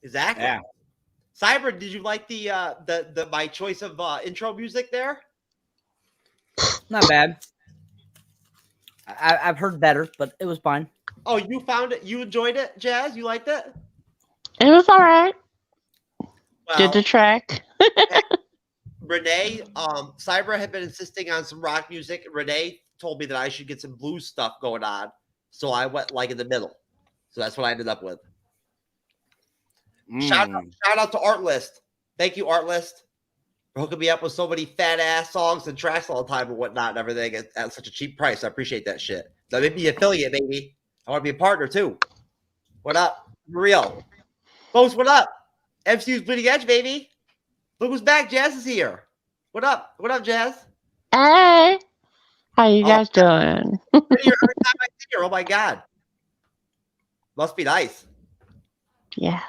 Exactly. Yeah. Cyber, did you like the my choice of intro music there? Not bad. I've heard better, but it was fine. Oh, you found it? You enjoyed it, Jazz? You liked it? It was all right. Did the Well, track. Renee, Cyber had been insisting on some rock music. Renee told me that I should get some blues stuff going on, so I went like in the middle. So that's what I ended up with. Shout out to Artlist. Thank you, Artlist, for hooking me up with so many fat ass songs and tracks all the time and whatnot and everything at such a cheap price. I appreciate that shit. So make me an affiliate, baby. I want to be a partner too. What up? For real. Folks, what up? MCU's Bleeding Edge, baby. Look who's back. Jazz is here. What up? What up, Jazz? Hey, how you guys doing? Every time I see her, oh my God. Must be nice. Yeah.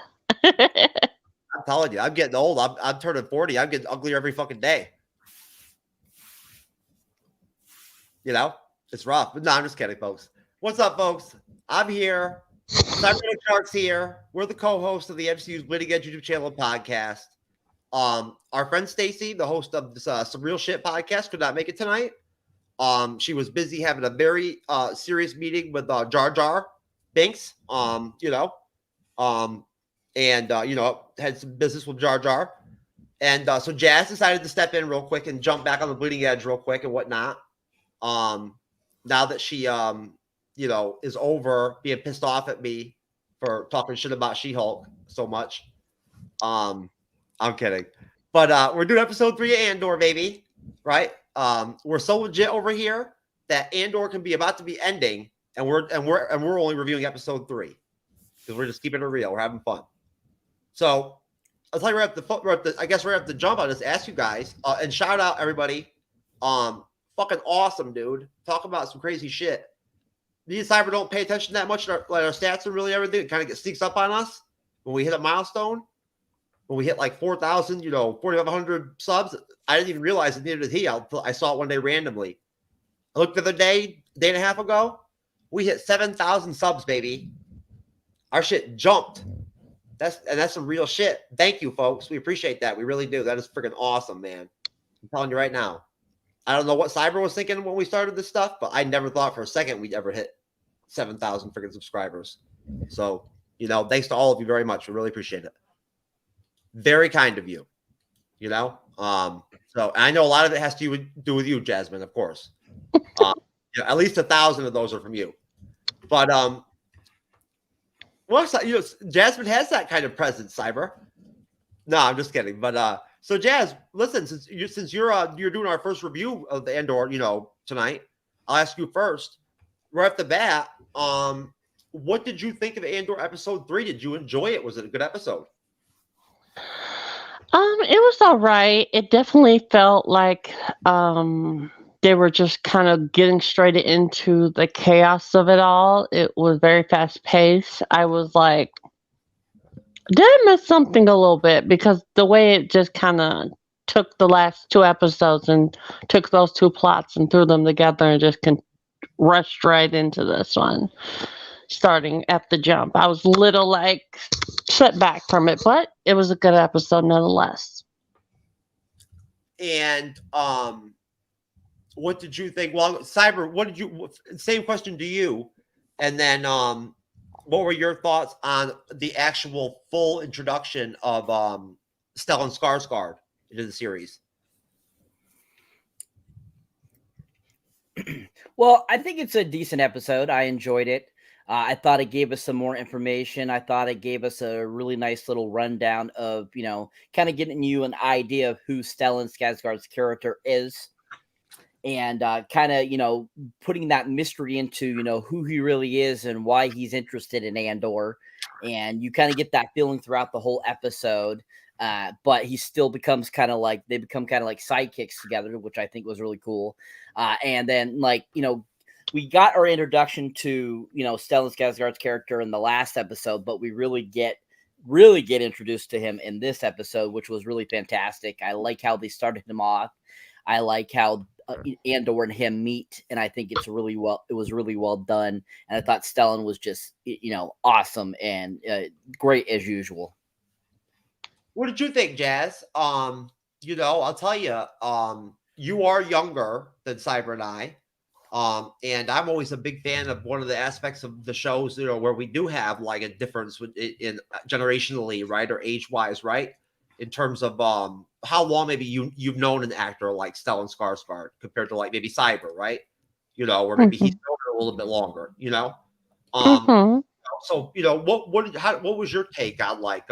I'm telling you, I'm getting old. I'm turning 40. I'm getting uglier every fucking day. You know, it's rough. But no, I'm just kidding, folks. What's up, folks? I'm here. Cyberneticshark's here. We're the co-hosts of the MCU's Bleeding Edge YouTube channel and podcast. Our friend Stacy, the host of this Some Real Shit podcast, could not make it tonight. She was busy having a very serious meeting with Jar Binks. And had some business with Jar. And so Jazz decided to step in real quick and jump back on the Bleeding Edge real quick and whatnot. Now that she is over being pissed off at me for talking shit about She-Hulk so much. I'm kidding. But we're doing episode 3 of Andor, baby. Right? We're so legit over here that Andor can be about to be ending, and we're only reviewing episode 3. Because we're just keeping it real. We're having fun. So I'll tell you right at the jump. I'll just ask you guys and shout out everybody. Fucking awesome, dude. Talk about some crazy shit. Me and Cyber don't pay attention that much to our stats and really everything. It kind of sneaks up on us when we hit a milestone. When we hit like 4,000, 4,500 subs. I didn't even realize it, neither did he. I saw it one day randomly. I looked the other day and a half ago. We hit 7,000 subs, baby. Our shit jumped. That's some real shit. Thank you, folks. We appreciate that. We really do. That is freaking awesome, man. I'm telling you right now. I don't know what Cyber was thinking when we started this stuff, but I never thought for a second we'd ever hit 7,000 freaking subscribers. So, thanks to all of you very much. We really appreciate it. Very kind of you. So I know a lot of it has to do with you, Jasmine, of course. At least 1,000 of those are from you. But Jasmine has that kind of presence, Cyber. No, I'm just kidding. But so Jazz, listen, since you're doing our first review of the Andor, tonight, I'll ask you first, right off the bat, what did you think of Andor episode 3? Did you enjoy it? Was it a good episode? It was all right. It definitely felt like they were just kind of getting straight into the chaos of it all. It was very fast paced. I was like, did I miss something a little bit? Because the way it just kind of took the last 2 episodes and took those 2 plots and threw them together and just rushed right into this one, starting at the jump. I was a little like set back from it, but it was a good episode nonetheless. And what did you think? Well, Cyber, same question to you. And then what were your thoughts on the actual full introduction of Stellan Skarsgard into the series? Well, I think it's a decent episode. I enjoyed it. I thought it gave us some more information. I thought it gave us a really nice little rundown of, kind of getting you an idea of who Stellan Skarsgard's character is. And kind of, putting that mystery into, who he really is and why he's interested in Andor. And you kind of get that feeling throughout the whole episode. But he still becomes they become kind of like sidekicks together, which I think was really cool. And then we got our introduction to, Stellan Skarsgard's character in the last episode, but we really get introduced to him in this episode, which was really fantastic. I like how they started him off. I like how Andor and him meet, and I think it was really well done. And I thought Stellan was just, awesome and great as usual. What did you think, Jazz? You know, I'll tell you, you are younger than Cyber and I. And I'm always a big fan of one of the aspects of the shows, you know, where we do have like a difference in generationally, right, or age-wise, right, in terms of how long maybe you've known an actor like Stellan Skarsgard compared to like maybe Cyber, right? You know, or maybe he's known her a little bit longer, you know. So you know, what was your take on like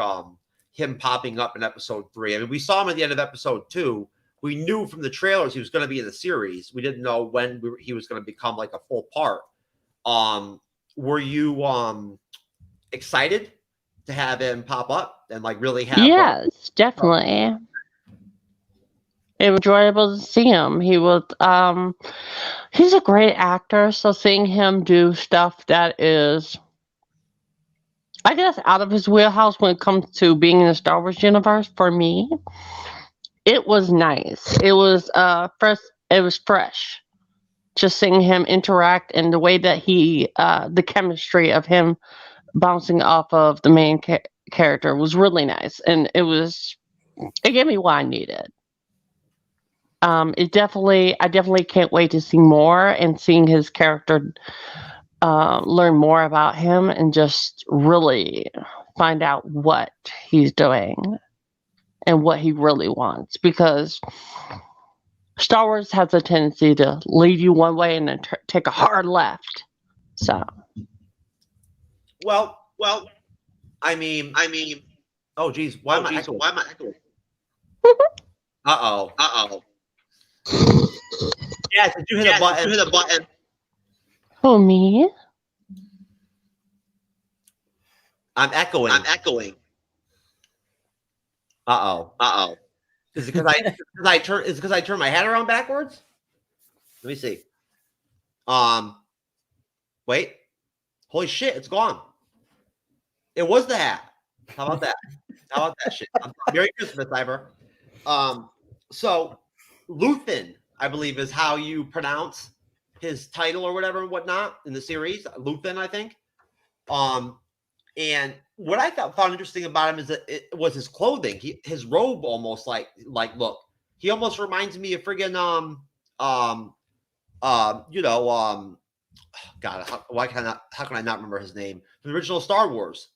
him popping up in episode 3? I mean, we saw him at the end of episode 2. We knew from the trailers he was going to be in the series. We didn't know when he was going to become like a full part. Were you excited to have him pop up and like really have? Yes, definitely. It was enjoyable to see him. He was he's a great actor, so seeing him do stuff that is, I guess, out of his wheelhouse when it comes to being in the Star Wars universe, for me, it was nice. It was fresh. It was fresh. Just seeing him interact and the way that he, the chemistry of him bouncing off of the main character was really nice, and it gave me what I needed. I definitely can't wait to see more and seeing his character, learn more about him and just really find out what he's doing and what he really wants, because Star Wars has a tendency to lead you one way and then take a hard left. So, well, I mean, oh geez, why am I echoing? Uh-oh. Yeah, did you hit a button? oh, me? I'm echoing. Uh-oh. Is it because I turn my head around backwards? Let me see. Wait. Holy shit, it's gone. It was the hat. How about that shit? Merry Christmas, Cyber. So Luthen, I believe, is how you pronounce his title or whatever and whatnot in the series. Luthen, I think. And what I found interesting about him is that it was his clothing. His robe almost like look. He almost reminds me of friggin' God, how can I not remember his name? The original Star Wars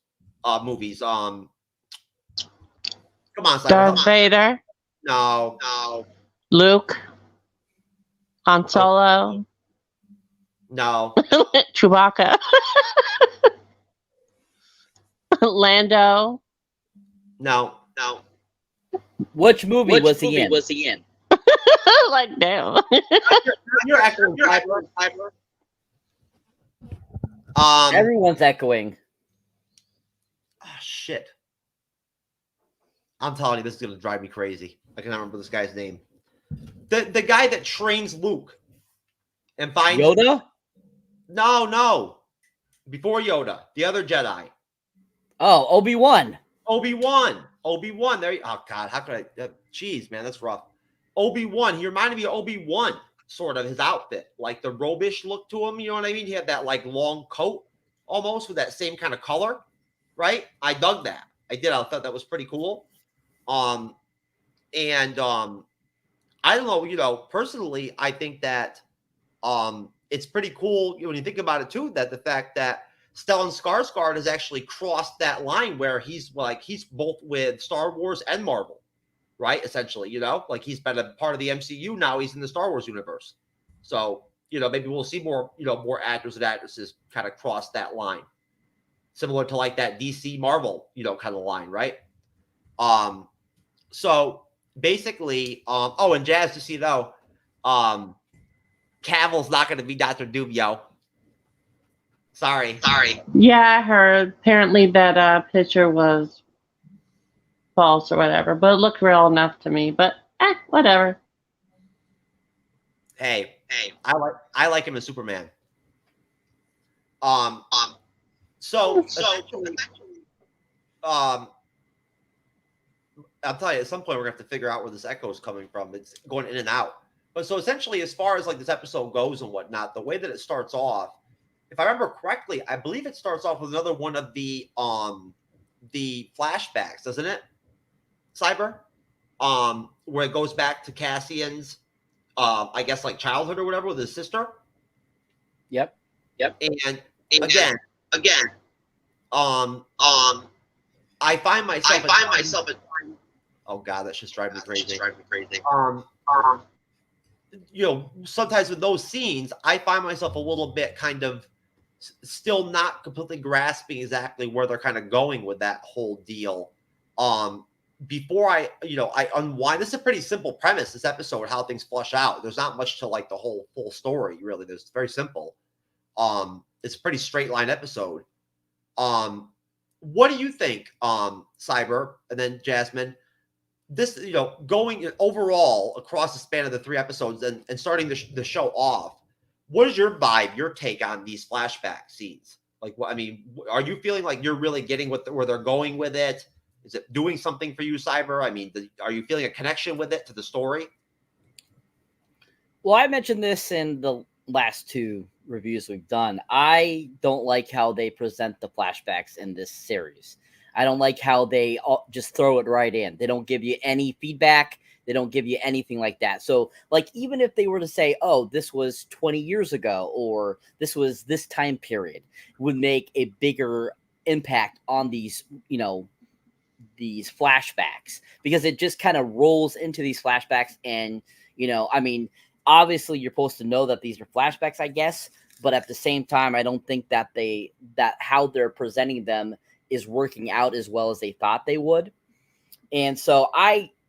movies. Come on, Simon. Darth Vader. No. Luke. Han Solo. No. Chewbacca. Lando. No. Which movie was he in? Like, no. You're echoing. Everyone's echoing. Oh, shit. I'm telling you, this is going to drive me crazy. I cannot remember this guy's name. The guy that trains Luke and finds Yoda? No. Before Yoda, the other Jedi. Oh, Obi-Wan. Obi-Wan. There. Oh God, how could I? Jeez, man, that's rough. Obi-Wan. He reminded me of Obi-Wan, sort of his outfit, like the robish look to him. You know what I mean? He had that like long coat, almost with that same kind of color, right? I dug that. I did. I thought that was pretty cool. I don't know. You know, personally, I think that it's pretty cool when you think about it too. That the fact that Stellan Skarsgard has actually crossed that line where he's both with Star Wars and Marvel, right? Essentially, you know, like he's been a part of the MCU. Now he's in the Star Wars universe. So, you know, maybe we'll see more actors and actresses kind of cross that line, similar to like that DC Marvel, you know, kind of line, right? So basically, and Jazz, to see though, Cavill's not going to be Dr. Doom, yo. Sorry. Yeah, I heard. Apparently that picture was false or whatever, but it looked real enough to me. But whatever. Hey, I like him as Superman. So I'll tell you, at some point we're gonna have to figure out where this echo is coming from. It's going in and out. But so essentially, as far as like this episode goes and whatnot, the way that it starts off, if I remember correctly, I believe it starts off with another one of the flashbacks, doesn't it? Cyber, where it goes back to Cassian's, I guess like childhood or whatever with his sister. Yep. And again, I find myself. Oh God, that's just driving me crazy. You know, sometimes with those scenes, I find myself a little bit kind of still not completely grasping exactly where they're kind of going with that whole deal. Before I unwind, this is a pretty simple premise, this episode, how things flush out. There's not much to like the whole full story, really. It's very simple. It's a pretty straight line episode. What do you think, Cyber, and then Jasmine? This, going overall across the span of the 3 episodes and starting the show off, what is your vibe, your take on these flashback scenes? Like, what, I mean, are you feeling like you're really getting where they're going with it? Is it doing something for you, Cyber? I mean, are you feeling a connection with it to the story? Well, I mentioned this in the last 2 reviews we've done. I don't like how they present the flashbacks in this series. I don't like how they just throw it right in. They don't give you any feedback. They don't give you anything like that. So, like, even if they were to say, oh, this was 20 years ago, or this was this time period, would make a bigger impact on these, these flashbacks, because it just kind of rolls into these flashbacks. And, I mean, obviously you're supposed to know that these are flashbacks, I guess, but at the same time, I don't think that how they're presenting them is working out as well as they thought they would. And so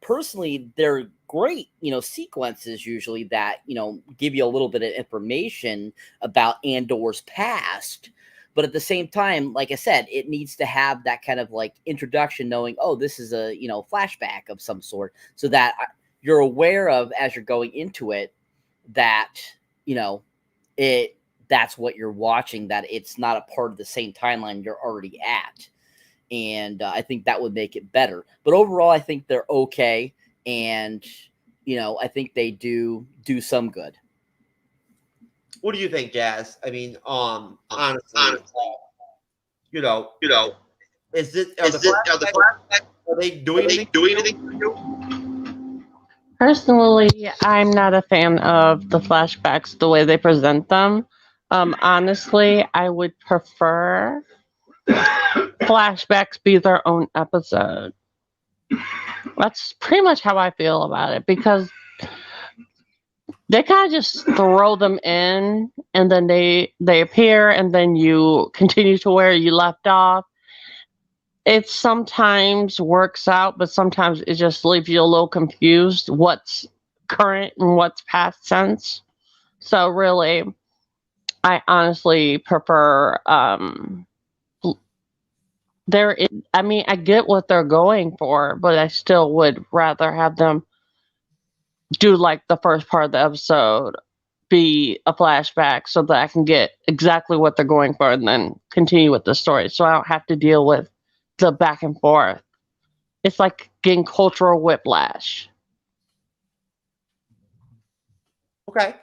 personally, they're great, sequences usually that, give you a little bit of information about Andor's past. But at the same time, like I said, it needs to have that kind of like introduction, knowing, oh, this is a, flashback of some sort, so that you're aware of, as you're going into it, that, that's what you're watching, that it's not a part of the same timeline you're already at. And I think that would make it better. But overall, I think they're okay. And, I think they do some good. What do you think, Jazz? I mean, honestly, is it are they doing anything? Personally, I'm not a fan of the flashbacks, the way they present them. Honestly, I would prefer flashbacks be their own episode. That's pretty much how I feel about it, because they kind of just throw them in, and then they appear, and then you continue to where you left off. It sometimes works out, but sometimes it just leaves you a little confused what's current and what's past tense. So really, I honestly prefer I get what they're going for, but I still would rather have them do like the first part of the episode be a flashback, so that I can get exactly what they're going for and then continue with the story, so I don't have to deal with the back and forth. It's like getting cultural whiplash. Okay.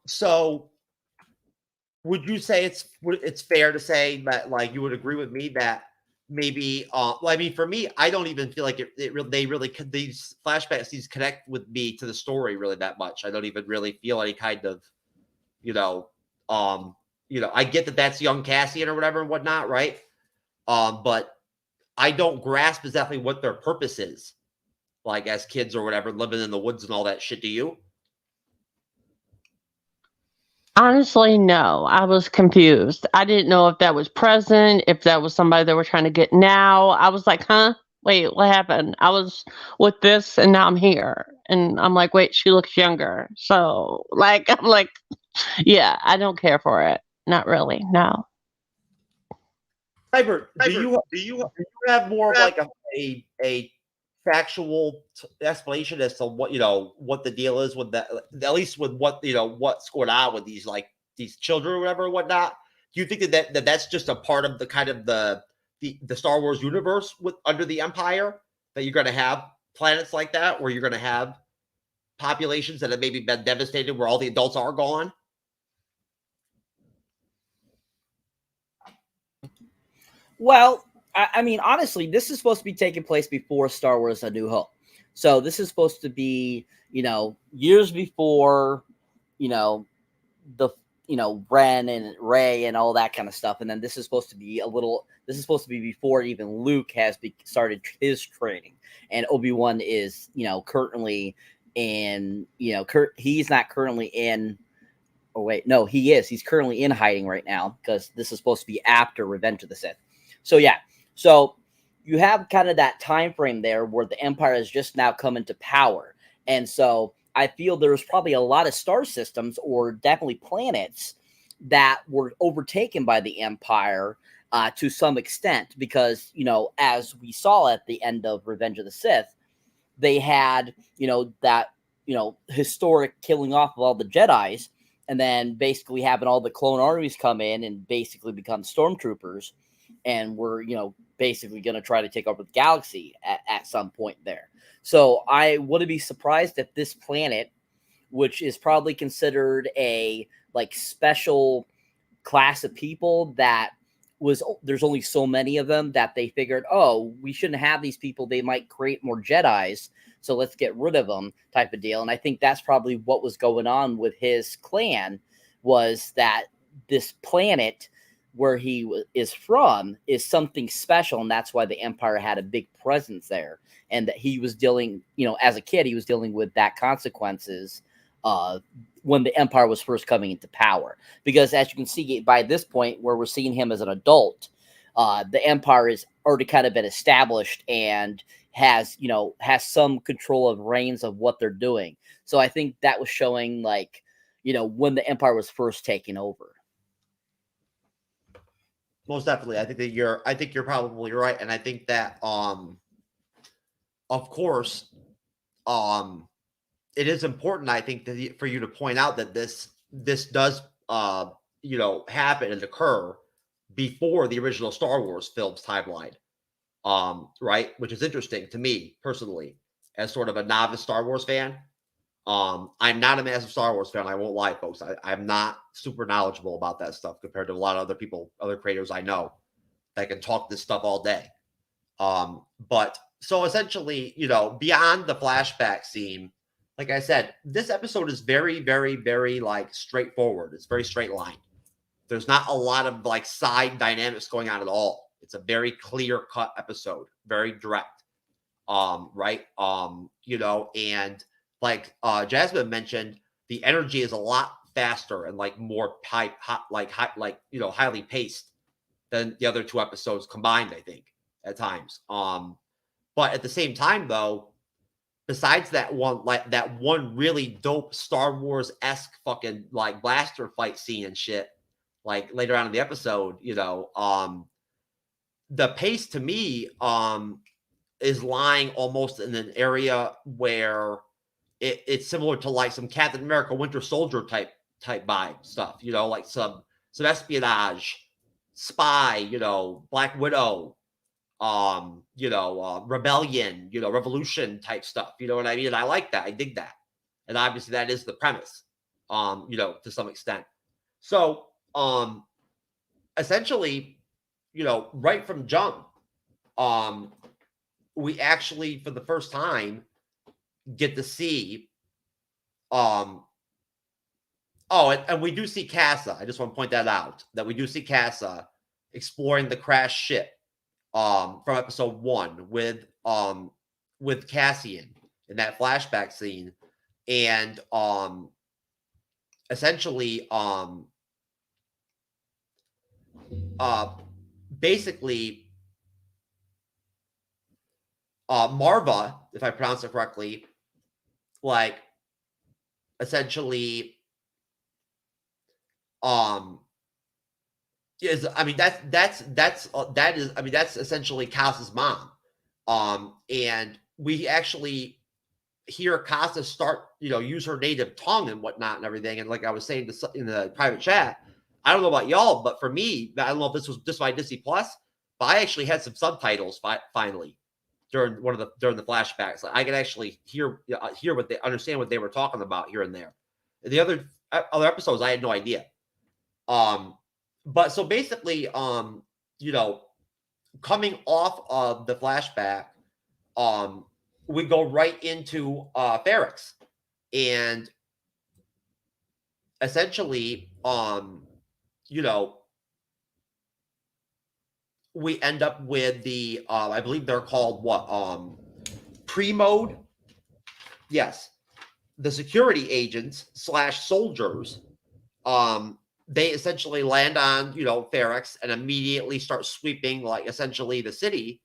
So would you say it's fair to say that, like, you would agree with me that maybe I mean, for me, I don't even feel like these flashbacks, these connect with me to the story really that much. I don't even really feel any kind of, I get that that's young Cassian or whatever and whatnot, right? But I don't grasp exactly what their purpose is, like as kids or whatever, living in the woods and all that shit. Do you? Honestly, no. I was confused. I didn't know if that was present, if that was somebody they were trying to get now. I was like, huh? Wait, what happened? I was with this and now I'm here. And I'm like, wait, she looks younger. So, like, I'm like, yeah, I don't care for it. Not really, no. Cyber, do you have more of like a factual explanation as to what the deal is with that, at least with what's going on with these children or whatever and whatnot? Do you think that's just a part of the kind of the Star Wars universe under the Empire, that you're going to have planets like that, where you're going to have populations that have maybe been devastated, where all the adults are gone? Well, I mean, honestly, this is supposed to be taking place before Star Wars: A New Hope. So this is supposed to be, years before, the Ren and Ray and all that kind of stuff. And then this is supposed to be before even Luke has started his training. And Obi-Wan is, currently in, he's not currently in. Oh wait, no, he is. He's currently in hiding right now because this is supposed to be after Revenge of the Sith. So yeah, so you have kind of that time frame there where the Empire has just now come into power, and so I feel there's probably a lot of star systems or definitely planets that were overtaken by the Empire to some extent because as we saw at the end of Revenge of the Sith, they had that historic killing off of all the Jedis. And then basically having all the clone armies come in and basically become stormtroopers. And we're, basically going to try to take over the galaxy at some point there. So I wouldn't be surprised if this planet, which is probably considered a special class of people there's only so many of them that they figured, oh, we shouldn't have these people. They might create more Jedis. So let's get rid of them type of deal. And I think that's probably what was going on with his clan was that this planet where he is from is something special. And that's why the Empire had a big presence there. And that he was dealing, as a kid, he was dealing with that consequences when the Empire was first coming into power. Because as you can see by this point where we're seeing him as an adult, the Empire has already kind of been established and has some control of reins of what they're doing. So I think that was showing when the Empire was first taking over. Most definitely. I think you're probably right. And I think that of course, it is important, I think, for you to point out that this does happen and occur before the original Star Wars films timeline. Right, which is interesting to me personally, as sort of a novice Star Wars fan. I'm not a massive Star Wars fan. I won't lie, folks. I'm not super knowledgeable about that stuff compared to a lot of other people, other creators I know that can talk this stuff all day. But so essentially, beyond the flashback scene, like I said, this episode is very, very, very straightforward. It's very straight line. There's not a lot of side dynamics going on at all. It's a very clear cut episode, very direct. Right. And Jasmine mentioned, the energy is a lot faster and more highly paced than the other two episodes combined, I think, at times. But at the same time, though, besides that one really dope Star Wars-esque fucking blaster fight scene and shit, later on in the episode, the pace to me is lying almost in an area where it's similar to some Captain America Winter Soldier type vibe stuff, some espionage, spy, Black Widow, rebellion, revolution type stuff. You know what I mean? And I like that. I dig that. And obviously that is the premise, to some extent. So essentially, right from jump, we actually, for the first time, get to see, and we do see Casa. I just want to point that out, that we do see Casa exploring the crashed ship, from episode 1 with Cassian in that flashback scene. And, essentially, basically, Marva, if I pronounce it correctly, essentially, is, I mean, that's essentially Casa's mom. And we actually hear Casa start, use her native tongue and whatnot and everything. And like I was saying in the private chat, I don't know about y'all, but for me, I don't know if this was just by Disney Plus, but I actually had some subtitles finally during the flashbacks. I could actually hear understand what they were talking about here and there. And the other episodes, I had no idea. But so basically, coming off of the flashback, we go right into Ferrix, and essentially, you know, we end up with the I believe they're called what, pre-mode. Yes, the security agents / soldiers. They essentially land on, you know, Ferrix and immediately start sweeping, like, essentially the city,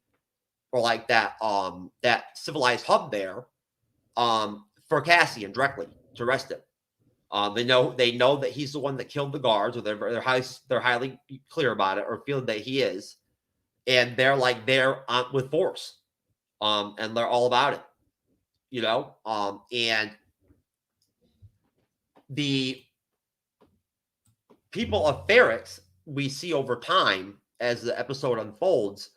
or like that civilized hub there, for Cassian directly to arrest him. They know that he's the one that killed the guards, or they're highly clear about it, or feel that he is, and they're on with force, and they're all about it, you know, and the people of Ferrix, we see over time as the episode unfolds,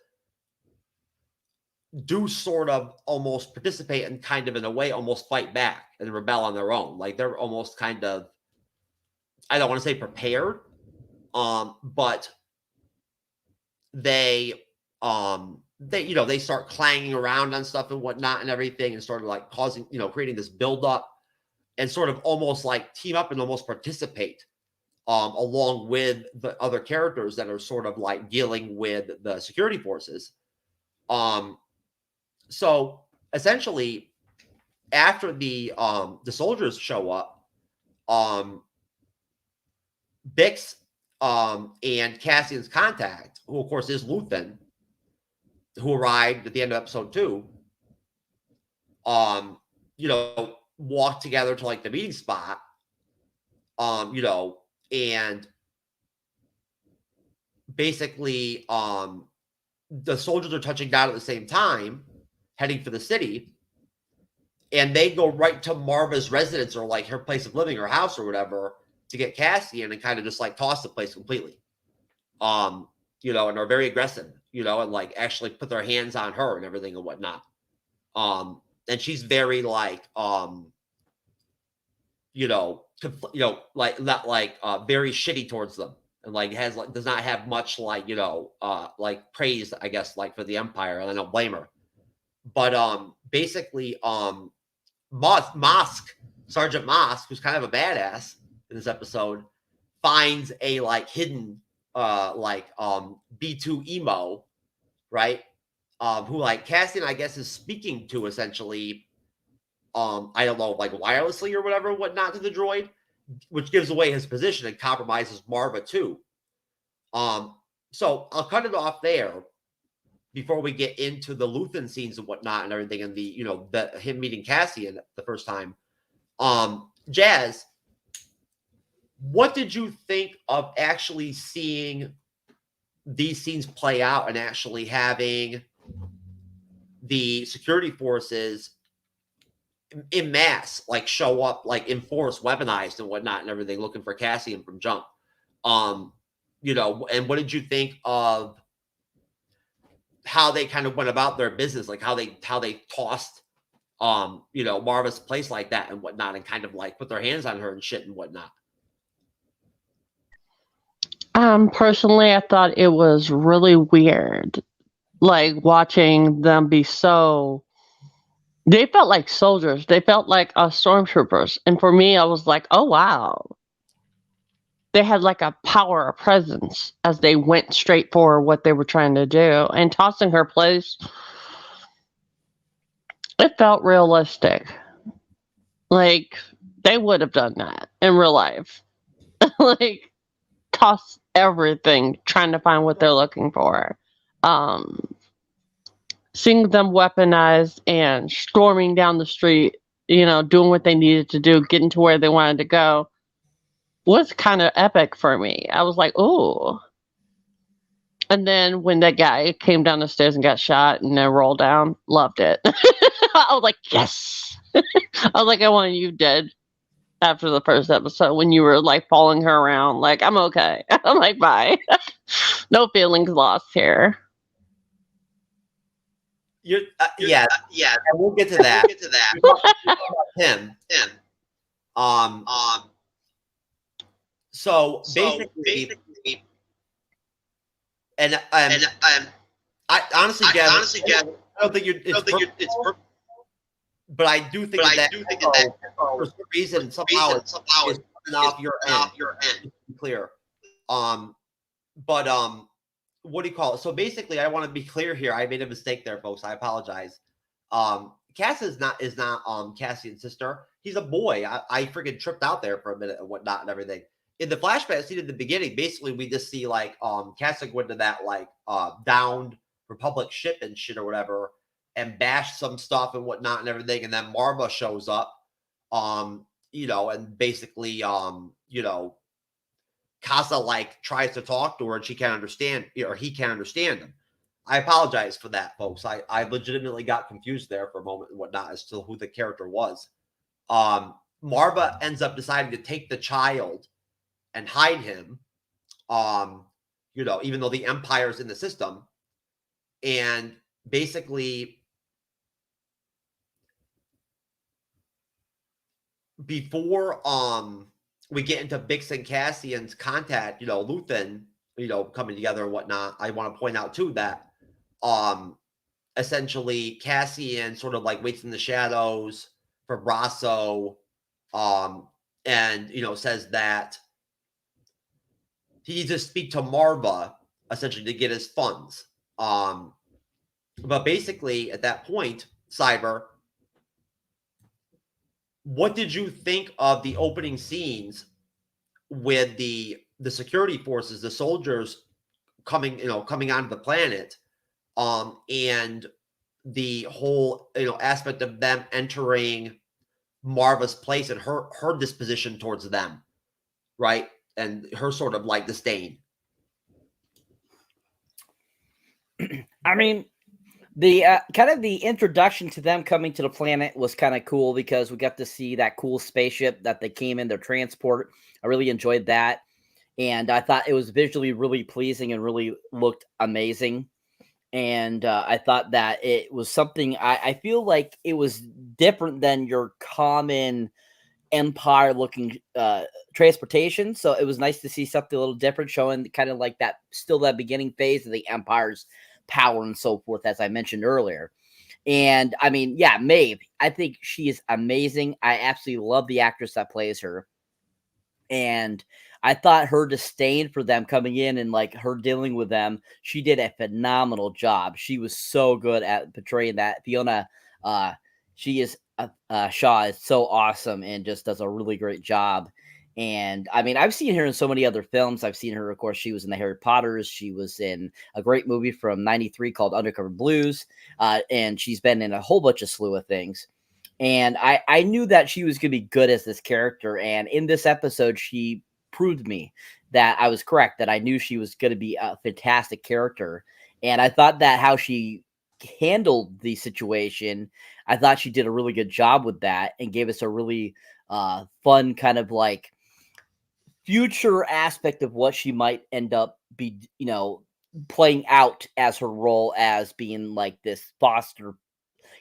do sort of almost participate and kind of, in a way, almost fight back and rebel on their own. Like, they're almost kind of, I don't want to say prepared, but they you know, they start clanging around on stuff and whatnot and everything, and sort of like causing, you know, creating this buildup, and sort of almost like team up and almost participate along with the other characters that are sort of like dealing with the security forces. So essentially, after the soldiers show up, Bix and Cassian's contact, who of course is Luthen, who arrived at the end of episode 2, you know, walk together to like the meeting spot, you know, and basically the soldiers are touching down at the same time, heading for the city, and they go right to Marva's residence, or like her place of living, her house or whatever, to get Cassian, and kind of just like toss the place completely. You know, and are very aggressive, you know, and like actually put their hands on her and everything and whatnot. And she's very like, you know, like not like very shitty towards them, and like has like does not have much like, you know, like praise, I guess, like for the Empire, and I don't blame her. But basically, Sergeant Mosk, who's kind of a badass in this episode, finds a like hidden B2 emo, right? Who like Cassian, I guess, is speaking to, essentially, I don't know, like wirelessly or whatever, whatnot, to the droid, which gives away his position and compromises Marva too. So I'll cut it off there before we get into the Luthen scenes and whatnot and everything, and the, you know, him meeting Cassian the first time. Jazz, what did you think of actually seeing these scenes play out and actually having the security forces in mass, like, show up, like, in force, weaponized and whatnot and everything, looking for Cassian from jump? You know, and what did you think of how they kind of went about their business, like how they tossed, you know, Marva's place like that and whatnot, and kind of like put their hands on her and shit and whatnot? Personally, I thought it was really weird, like watching them be so. They felt like soldiers. They felt like stormtroopers, and for me, I was like, "Oh wow!" They had like a power, a presence, as they went straight for what they were trying to do, and tossing her place. It felt realistic, like they would have done that in real life, like toss everything trying to find what they're looking for. Seeing them weaponized and storming down the street, you know, doing what they needed to do, getting to where they wanted to go, was kind of epic for me. I was like, ooh. And then when that guy came down the stairs and got shot and then rolled down, loved it. I was like, yes. I was like, I want you dead after the first episode, when you were like following her around. Like, I'm okay. I'm like, bye. No feelings lost here. Yeah, we'll get to that. Him. So basically, and I honestly, Gavin, I don't think it's perfect, but I do think that for some reason somehow it's coming off your end. To be clear, but what do you call it? So basically, I want to be clear here. I made a mistake there, folks. I apologize. Cass is not Cassian's sister. He's a boy. I freaking tripped out there for a minute and whatnot and everything. In the flashback scene at the beginning, basically we just see like Cassian go into that like downed Republic ship and shit or whatever and bash some stuff and whatnot and everything, and then Marva shows up, you know, and basically you know, Casa like tries to talk to her and she can't understand, or he can't understand him. I apologize for that, folks. I legitimately got confused there for a moment and whatnot as to who the character was. Marva ends up deciding to take the child and hide him, you know, even though the Empire's in the system. And basically, before we get into Bix and Cassian's contact, you know, Luthen, you know, coming together and whatnot, I want to point out too that essentially Cassian sort of like waits in the shadows for Brasso, and you know, says that he needs to speak to Marva essentially to get his funds. But basically at that point, Cyber, what did you think of the opening scenes with the security forces, the soldiers coming onto the planet, and the whole, you know, aspect of them entering Marva's place and her disposition towards them, right? And her sort of like disdain. I mean, the kind of the introduction to them coming to the planet was kind of cool because we got to see that cool spaceship that they came in, their transport. I really enjoyed that. And I thought it was visually really pleasing and really looked amazing. And I thought that it was something, I feel like it was different than your common Empire looking transportation. So it was nice to see something a little different, showing kind of like that, still that beginning phase of the Empire's power and so forth, as I mentioned earlier. And I mean, yeah, Maeve, I think she is amazing. I absolutely love the actress that plays her. And I thought her disdain for them coming in and like her dealing with them, she did a phenomenal job. She was so good at portraying that. Fiona, she is Shaw is so awesome and just does a really great job. And I mean, I've seen her in so many other films. I've seen her, of course, she was in the Harry Potters. She was in a great movie from '93 called Undercover Blues. And she's been in a whole bunch of slew of things. And I knew that she was going to be good as this character. And in this episode, she proved me that I was correct, that I knew she was going to be a fantastic character. And I thought that how she handled the situation, I thought she did a really good job with that and gave us a really fun kind of like future aspect of what she might end up be, you know, playing out as her role as being like this foster,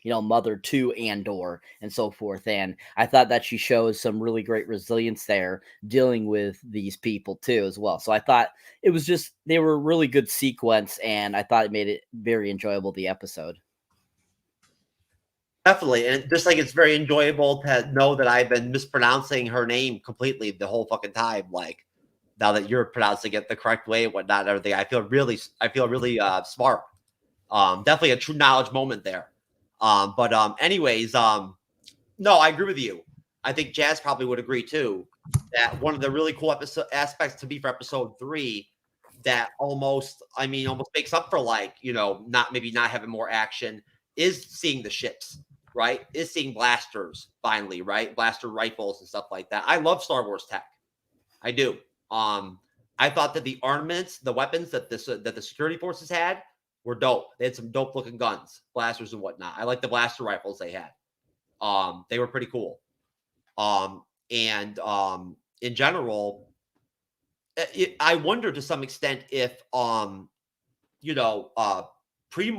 you know, mother to Andor and so forth. And I thought that she shows some really great resilience there dealing with these people too as well. So I thought it was just, they were a really good sequence, and I thought it made it very enjoyable, the episode. Definitely. And just like it's very enjoyable to know that I've been mispronouncing her name completely the whole fucking time. Like now that you're pronouncing it the correct way and whatnot and everything, I feel really smart. Definitely a true knowledge moment there. Anyways, no, I agree with you. I think Jazz probably would agree too, that one of the really cool aspects to me for episode 3 that almost makes up for, like, you know, not having more action is seeing the ships, right? Is seeing blasters finally, right? Blaster rifles and stuff like that. I love Star Wars tech. I do. I thought that the armaments, the weapons that the security forces had were dope. They had some dope looking guns, blasters and whatnot. I like the blaster rifles they had. They were pretty cool. In general, I wonder to some extent if Premor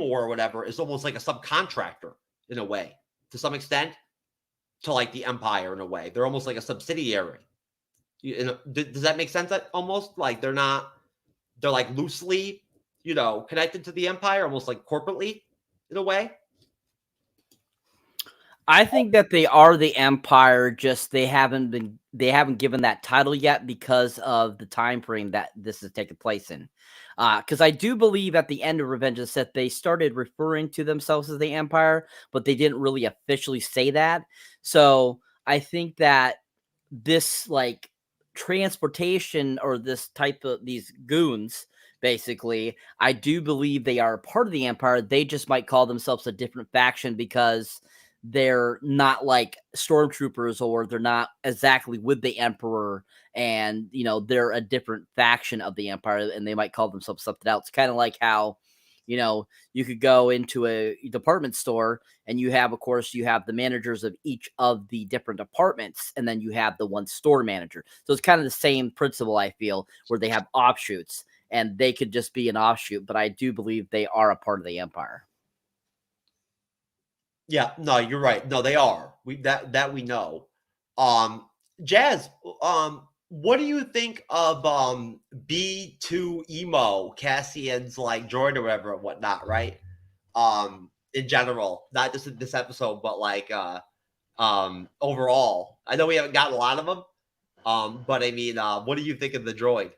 or whatever is almost like a subcontractor in a way, to some extent, to like the Empire in a way. They're almost like a subsidiary. You know, does that make sense? That almost like they're like loosely connected to the Empire, almost like corporately in a way. I think that they are the Empire, just they haven't given that title yet because of the time frame that this is taking place in. Because I do believe at the end of Revenge of the Sith, they started referring to themselves as the Empire, but they didn't really officially say that. So I think that this like transportation or this type of these goons, basically, I do believe they are a part of the Empire. They just might call themselves a different faction because they're not like stormtroopers, or they're not exactly with the Emperor, and they're a different faction of the Empire, and they might call themselves something else. Kind of like how you could go into a department store and you have the managers of each of the different departments, and then you have the one store manager. So it's kind of the same principle, I feel, where they have offshoots, and they could just be an offshoot, but I do believe they are a part of the Empire. Yeah, no, you're right. No, they are. That we know. Jazz, what do you think of B2 Emo, Cassian's like droid or whatever and whatnot, right? In general, not just in this episode, but like overall. I know we haven't gotten a lot of them. But I mean, what do you think of the droid?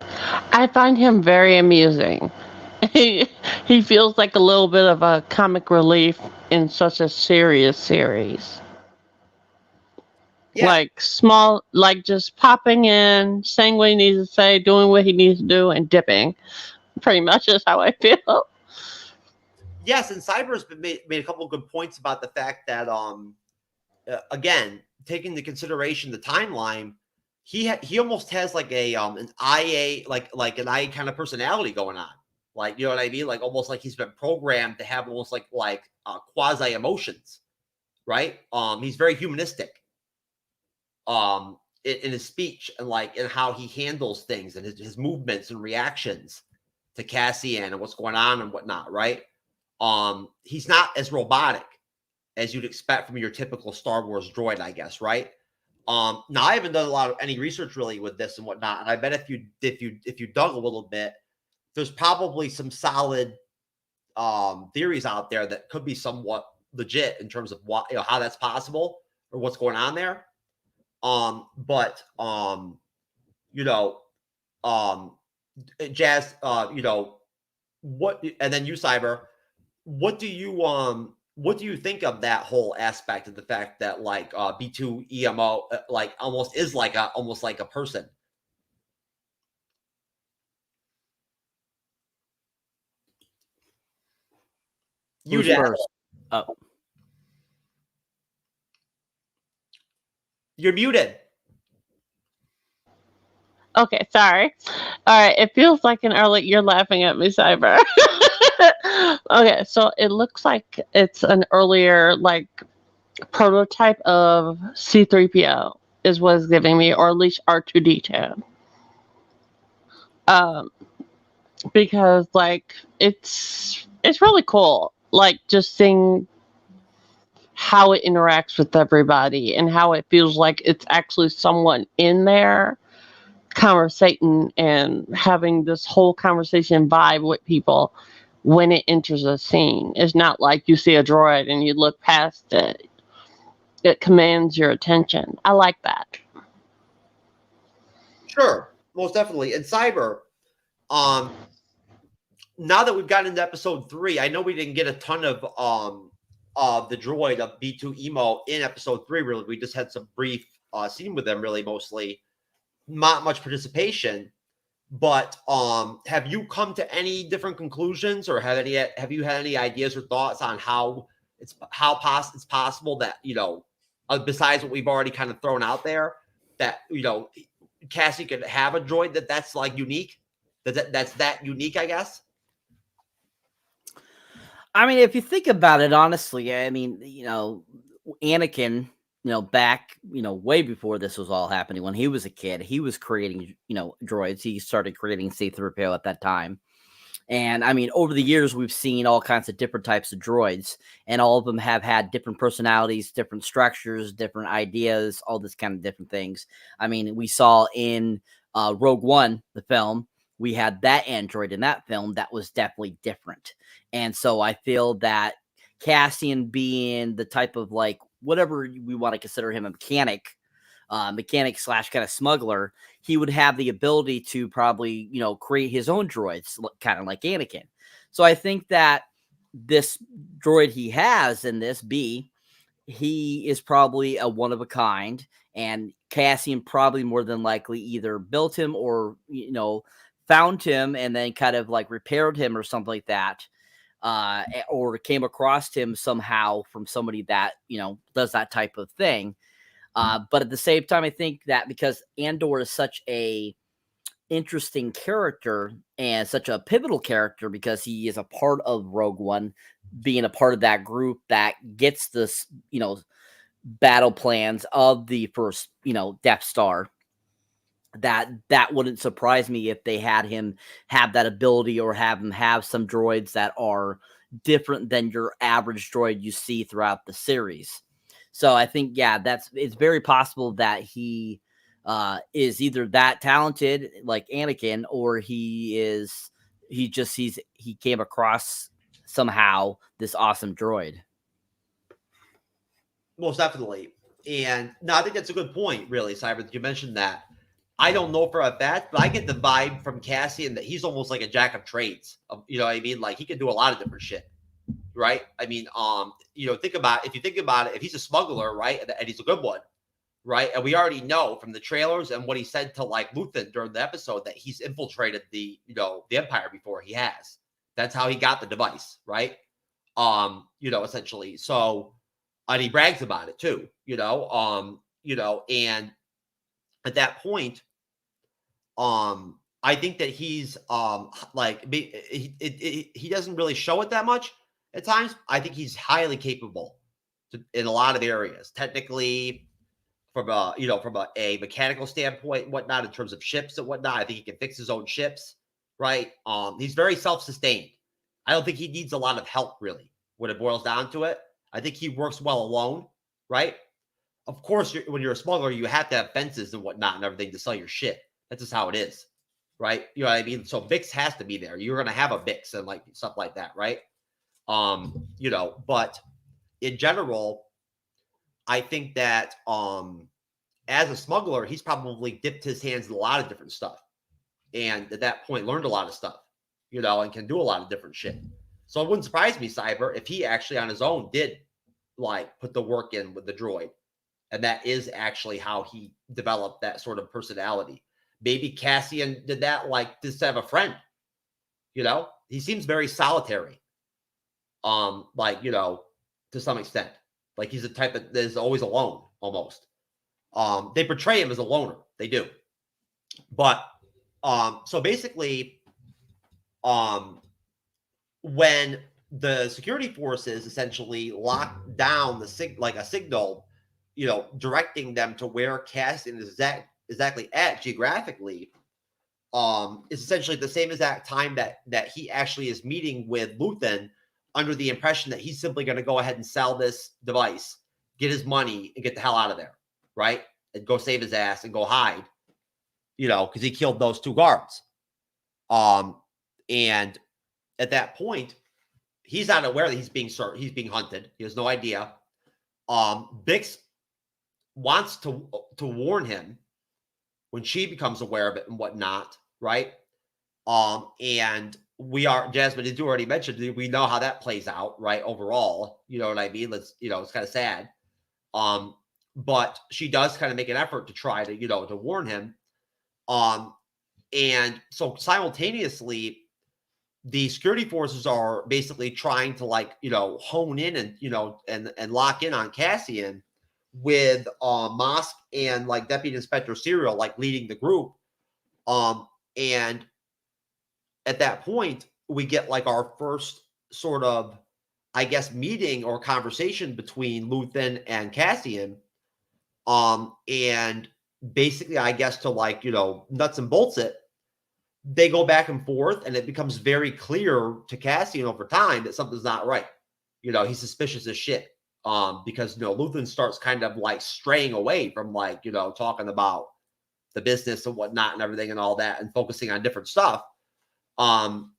I find him very amusing. He feels like a little bit of a comic relief in such a serious series. Yeah. Like small, like just popping in, saying what he needs to say, doing what he needs to do, and dipping. Pretty much is how I feel. Yes, and Cyber's made a couple of good points about the fact that again, taking into consideration the timeline, he almost has like a an IA like an IA kind of personality going on. Like, you know what I mean? Like almost like he's been programmed to have almost like quasi emotions, right? He's very humanistic in his speech and like in how he handles things and his movements and reactions to Cassian and what's going on and whatnot, right? He's not as robotic as you'd expect from your typical Star Wars droid, I guess, right? Now I haven't done any research really with this and whatnot, and I bet if you dug a little bit, there's probably some solid theories out there that could be somewhat legit in terms of what how that's possible or what's going on there. Jazz, what, and then you, Cyber, what do you think of that whole aspect of the fact that like B2 EMO like almost is like a person? You first? Oh, you're muted. Okay, sorry. All right, it feels like an early. You're laughing at me, Cyber. Okay, so it looks like it's an earlier like prototype of C3PO is what it's giving me, or at least R2D2. Because like it's really cool, like just seeing how it interacts with everybody and how it feels like it's actually someone in there conversating and having this whole conversation vibe with people when it enters a scene. It's not like you see a droid and you look past it. It commands your attention. I like that. Sure, most definitely. And Cyber, now that we've gotten into episode 3, I know we didn't get a ton of the droid of B2 Emo in episode 3. Really, we just had some brief scene with them. Really, mostly not much participation. But have you come to any different conclusions, or have you had any ideas or thoughts on how it's possible that besides what we've already kind of thrown out there, that Cassie could have a droid that's like unique, that's unique, I guess. I mean, if you think about it honestly, I mean, Anakin, back, way before this was all happening, when he was a kid, he was creating, droids. He started creating C-3PO at that time. And I mean, over the years, we've seen all kinds of different types of droids, and all of them have had different personalities, different structures, different ideas, all this kind of different things. I mean, we saw in Rogue One, the film, we had that android in that film that was definitely different. And so I feel that Cassian being the type of like whatever we want to consider him, a mechanic slash kind of smuggler, he would have the ability to probably, create his own droids, kind of like Anakin. So I think that this droid he has in this B, he is probably a one of a kind, and Cassian probably more than likely either built him or, found him and then kind of like repaired him or something like that. Or came across him somehow from somebody that, does that type of thing. But at the same time, I think that because Andor is such a interesting character and such a pivotal character because he is a part of Rogue One, being a part of that group that gets this, battle plans of the first, Death Star, that wouldn't surprise me if they had him have that ability or have him have some droids that are different than your average droid you see throughout the series. So I think, yeah, it's very possible that he is either that talented like Anakin, or he came across somehow this awesome droid. Most definitely. And no, I think that's a good point, really, Cyber. You mentioned that. I don't know for a fact, but I get the vibe from Cassian that he's almost like a jack of trades. You know what I mean? Like he can do a lot of different shit, right? I mean, if you think about it, if he's a smuggler, right, and he's a good one, right, and we already know from the trailers and what he said to like Luthen during the episode that he's infiltrated the Empire before. He has. That's how he got the device, right? Essentially. So, and he brags about it too, and at that point, I think that he's he doesn't really show it that much at times. I think he's highly capable in a lot of areas, technically, from a mechanical standpoint, and whatnot, in terms of ships and whatnot. I think he can fix his own ships, right? He's very self-sustained. I don't think he needs a lot of help, really, when it boils down to it. I think he works well alone, right? Of course, when you're a smuggler, you have to have fences and whatnot and everything to sell your shit. That's just how it is, right? You know what I mean? So Bix has to be there. You're going to have a Bix and like stuff like that, right? But in general, I think that as a smuggler, he's probably dipped his hands in a lot of different stuff. And at that point, learned a lot of stuff, and can do a lot of different shit. So it wouldn't surprise me, Cyber, if he actually on his own did like put the work in with the droid. And that is actually how he developed that sort of personality. Maybe Cassian did that like just to have a friend. He seems very solitary. To some extent. Like he's a type that is always alone, almost. They portray him as a loner. They do. But so basically, when the security forces essentially lock down a signal, directing them to where Cassian is exactly at geographically, is essentially the same exact time that he actually is meeting with Luthen, under the impression that he's simply going to go ahead and sell this device, get his money, and get the hell out of there, right? And go save his ass and go hide, because he killed those two guards. And at that point, he's not aware that he's being hunted. He has no idea. Bix wants to warn him when she becomes aware of it and whatnot, right? And Jasmine, as you already mentioned, we know how that plays out, right? Overall, you know what I mean? It's kind of sad. But she does kind of make an effort to try to, to warn him. And so simultaneously, the security forces are basically trying to hone in and lock in on Cassian, with Mosk and like Deputy Inspector Serial leading the group. And at that point, we get our first sort of, I guess, meeting or conversation between Luthen and Cassian. And basically, I guess, to nuts and bolts it, they go back and forth, and it becomes very clear to Cassian over time that something's not right. He's suspicious as shit. Because Luthen starts kind of straying away from talking about the business and whatnot and everything and all that, and focusing on different stuff. And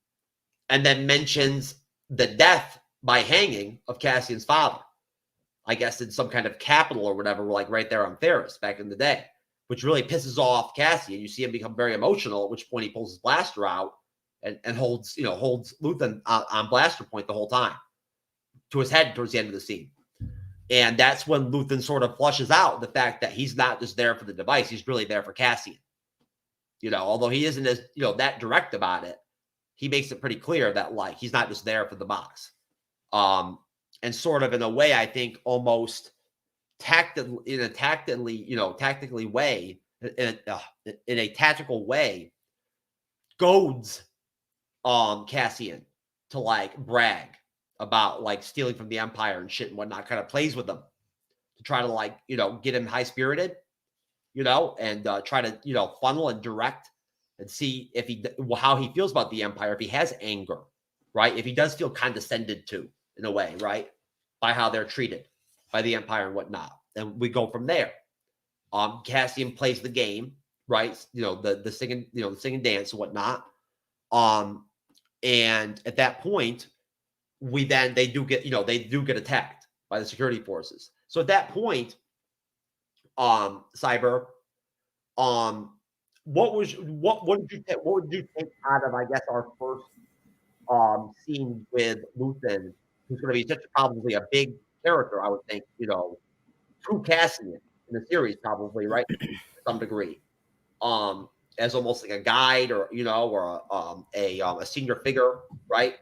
then mentions the death by hanging of Cassian's father. I guess in some kind of capital or whatever, like right there on Ferrix back in the day, which really pisses off Cassian. You see him become very emotional, at which point he pulls his blaster out and holds Luthen on blaster point the whole time to his head towards the end of the scene. And that's when Luthen sort of flushes out the fact that he's not just there for the device. He's really there for Cassian. Although he isn't as, that direct about it, he makes it pretty clear that like, he's not just there for the box. And sort of in a way, I think almost tactically way, in a tactical way, goads Cassian to like brag about like stealing from the Empire and shit and whatnot, kind of plays with him to try to like, get him high spirited, and try to, funnel and direct and see if how he feels about the Empire, if he has anger, right? If he does feel condescended to in a way, right? By how they're treated by the Empire and whatnot. And we go from there. Cassian plays the game, right? The singing, the sing and dance and whatnot. And at that point, they do get attacked by the security forces. So at that point, Cyber, what would you take out of, I guess, our first scene with Luthen, who's going to be probably a big character, I would think, true Cassian in the series, probably, right? To some degree. As almost like a guide or a senior figure, right?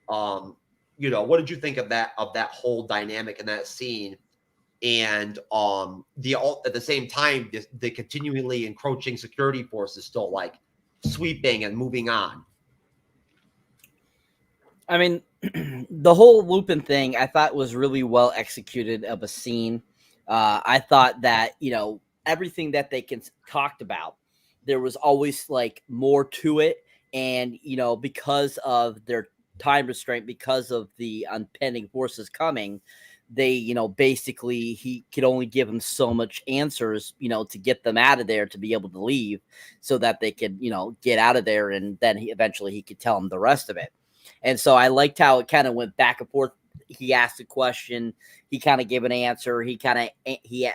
What did you think of that whole dynamic in that scene? And at the same time, the continually encroaching security forces still like sweeping and moving on. I mean, the whole Lupin thing I thought was really well executed of a scene. I thought that, everything that they talked about, there was always like more to it. And, because of their time restraint, because of the impending forces coming, they, basically he could only give them so much answers, to get them out of there, to be able to leave so that they could, get out of there. And then eventually he could tell them the rest of it. And so I liked how it kind of went back and forth. He asked a question, he kind of gave an answer. He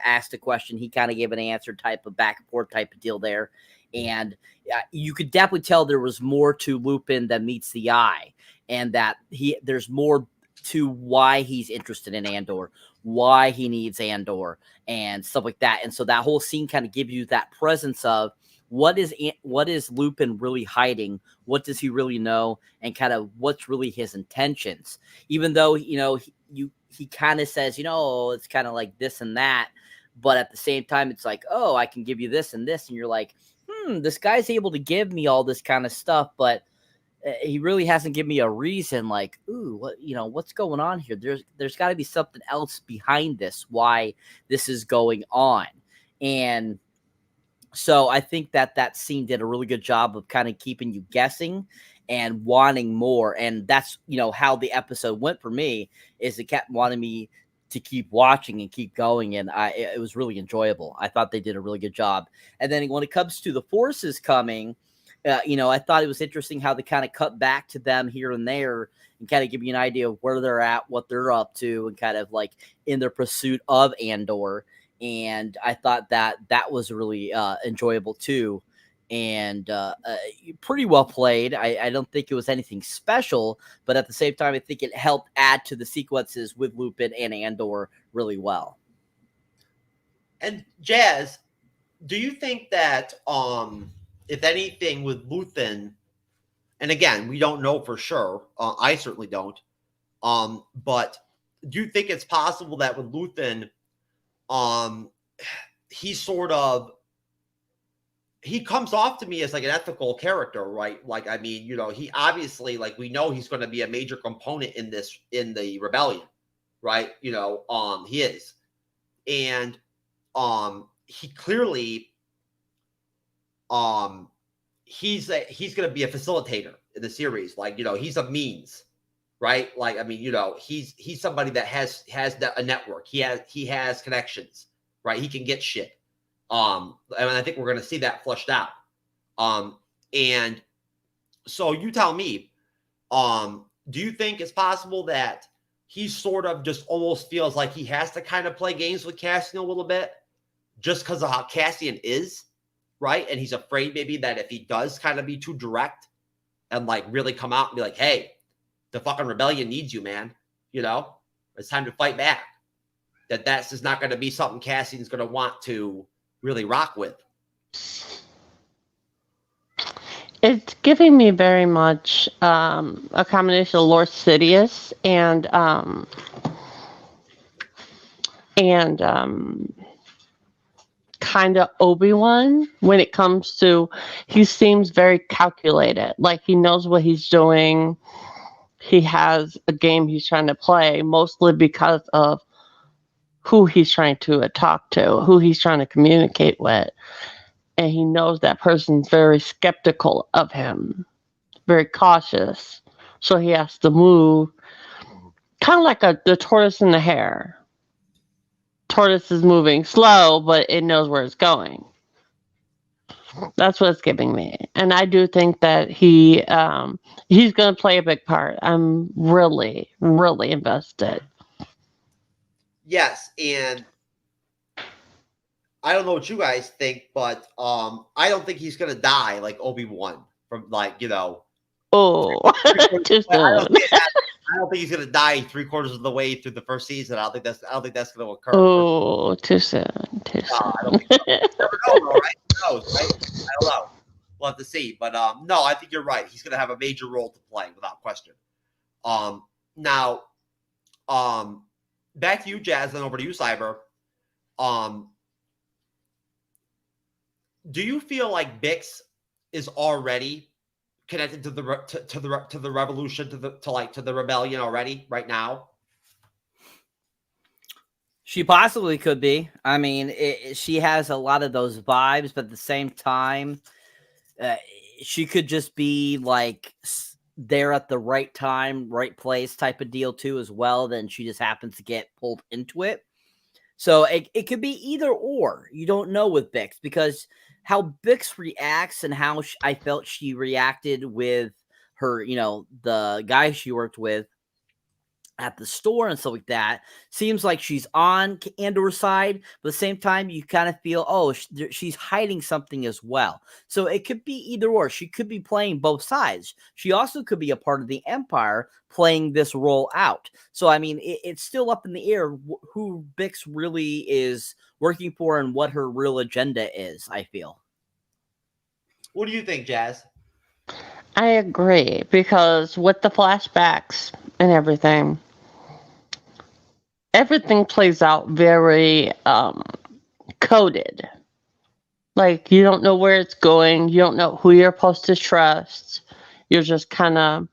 asked a question, he kind of gave an answer, type of back and forth type of deal there. And you could definitely tell there was more to Lupin than meets the eye, and that there's more to why he's interested in Andor, why he needs Andor, and stuff like that. And so that whole scene kind of gives you that presence of what is Lupin really hiding? What does he really know? And kind of what's really his intentions? Even though, he kind of says, it's kind of like this and that. But at the same time, it's like, oh, I can give you this and this. And you're like, this guy's able to give me all this kind of stuff. But he really hasn't given me a reason like, ooh, what's going on here? There's got to be something else behind this, why this is going on. And so I think that scene did a really good job of kind of keeping you guessing and wanting more. And that's, how the episode went for me, is it kept wanting me to keep watching and keep going. And it was really enjoyable. I thought they did a really good job. And then when it comes to the forces coming, I thought it was interesting how they kind of cut back to them here and there and kind of give you an idea of where they're at, what they're up to, and kind of like in their pursuit of Andor. And I thought that was really enjoyable too, and pretty well played. I don't think it was anything special, but at the same time, I think it helped add to the sequences with Lupin and Andor really well. And Jazz, do you think that if anything with Luthen, and again, we don't know for sure, I certainly don't, but do you think it's possible that with Luthen, he comes off to me as like an ethical character, right? Like, I mean, he obviously, like, we know he's going to be a major component in the rebellion, right? He is. And, he clearly, he's going to be a facilitator in the series. Like, he's a means, right? Like, I mean, he's somebody that has a network. He has connections, right? He can get shit. And I think we're going to see that flushed out. And so you tell me, do you think it's possible that he sort of just almost feels like he has to kind of play games with Cassian a little bit just because of how Cassian is, right? And he's afraid maybe that if he does kind of be too direct and like really come out and be like, hey, the fucking rebellion needs you, man. You know, it's time to fight back. That's just not going to be something Cassian's going to want to really rock with. It's giving me very much a combination of Lord Sidious and kind of Obi-Wan when it comes to, he seems very calculated, like he knows what he's doing. He has a game he's trying to play, mostly because of who he's trying to talk to, who he's trying to communicate with. And he knows that person's very skeptical of him, very cautious. So he has to move kind of like the tortoise and the hare. Tortoise is moving slow, but it knows where it's going. That's what it's giving me. And I do think that he's going to play a big part. I'm really, really invested. Yes, and I don't know what you guys think, but I don't think he's going to die like Obi-Wan from like, you know. Oh, too soon. I don't think he's going to die 3/4 of the way through the first season. I don't think that's going to occur. Oh, too soon. Too soon. I don't think so. You never know, though, right? Who knows, right? I don't know. We'll have to see. But no, I think you're right. He's going to have a major role to play without question. Now, back to you, Jazz, and over to you, Cyber. Do you feel like Bix is already connected to the revolution, to the rebellion already right now? She possibly could be. I mean, she has a lot of those vibes, but at the same time, she could just be like there at the right time, right place type of deal too as well. Then she just happens to get pulled into it. So it could be either or. You don't know with Bix, because how Bix reacts and how I felt she reacted with her, you know, the guy she worked with at the store and stuff like that, seems like she's on Andor's side, but at the same time, you kind of feel, oh, she's hiding something as well. So it could be either or. She could be playing both sides. She also could be a part of the Empire playing this role out. So, I mean, it's still up in the air who Bix really is working for and what her real agenda is, I feel. What do you think, Jazz? I agree, because with the flashbacks and everything plays out very coded. Like, you don't know where it's going. You don't know who you're supposed to trust. You're just kind of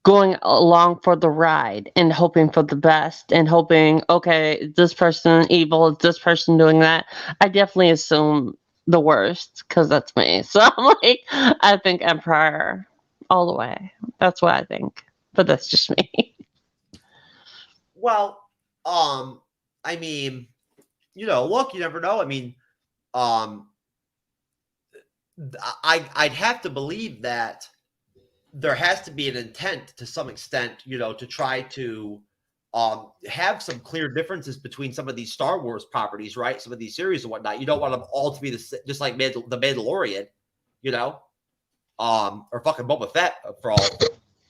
going along for the ride and hoping for the best and hoping, okay, is this person evil? Is this person doing that? I definitely assume the worst, because that's me. So I'm like, I think Empire all the way. That's what I think. But that's just me. Well, I mean, you know, look, you never know. I mean, I'd have to believe that there has to be an intent to some extent, you know, to try to have some clear differences between some of these Star Wars properties, right? Some of these series and whatnot. You don't want them all to be just like the Mandalorian, you know, or fucking Boba Fett for all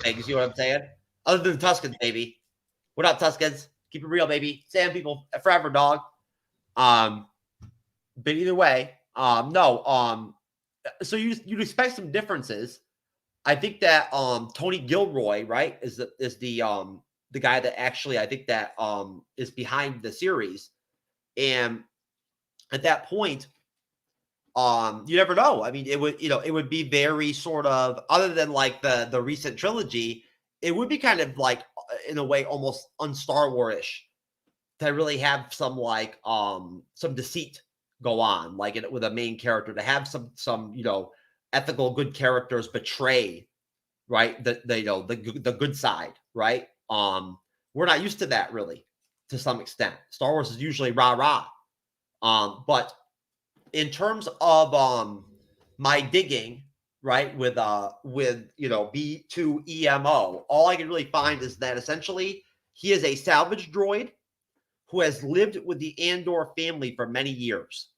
things. You know what I'm saying? Other than Tuskens, baby. What up, Tuskens? Keep it real, baby. Sand people forever, dog. But either way, no. So you'd expect some differences. I think that Tony Gilroy, right, is the guy that actually I think that is behind the series. And at that point, you never know. I mean, it would be very sort of, other than like the recent trilogy, it would be kind of like, in a way, almost un-Star Wars-ish to really have some like some deceit go on, like with a main character, to have some you know, ethical good characters betray, right, the good side, right? We're not used to that really, to some extent. Star Wars is usually rah-rah. But in terms of my digging, right, with B2EMO, all I can really find is that essentially he is a salvage droid who has lived with the Andor family for many years.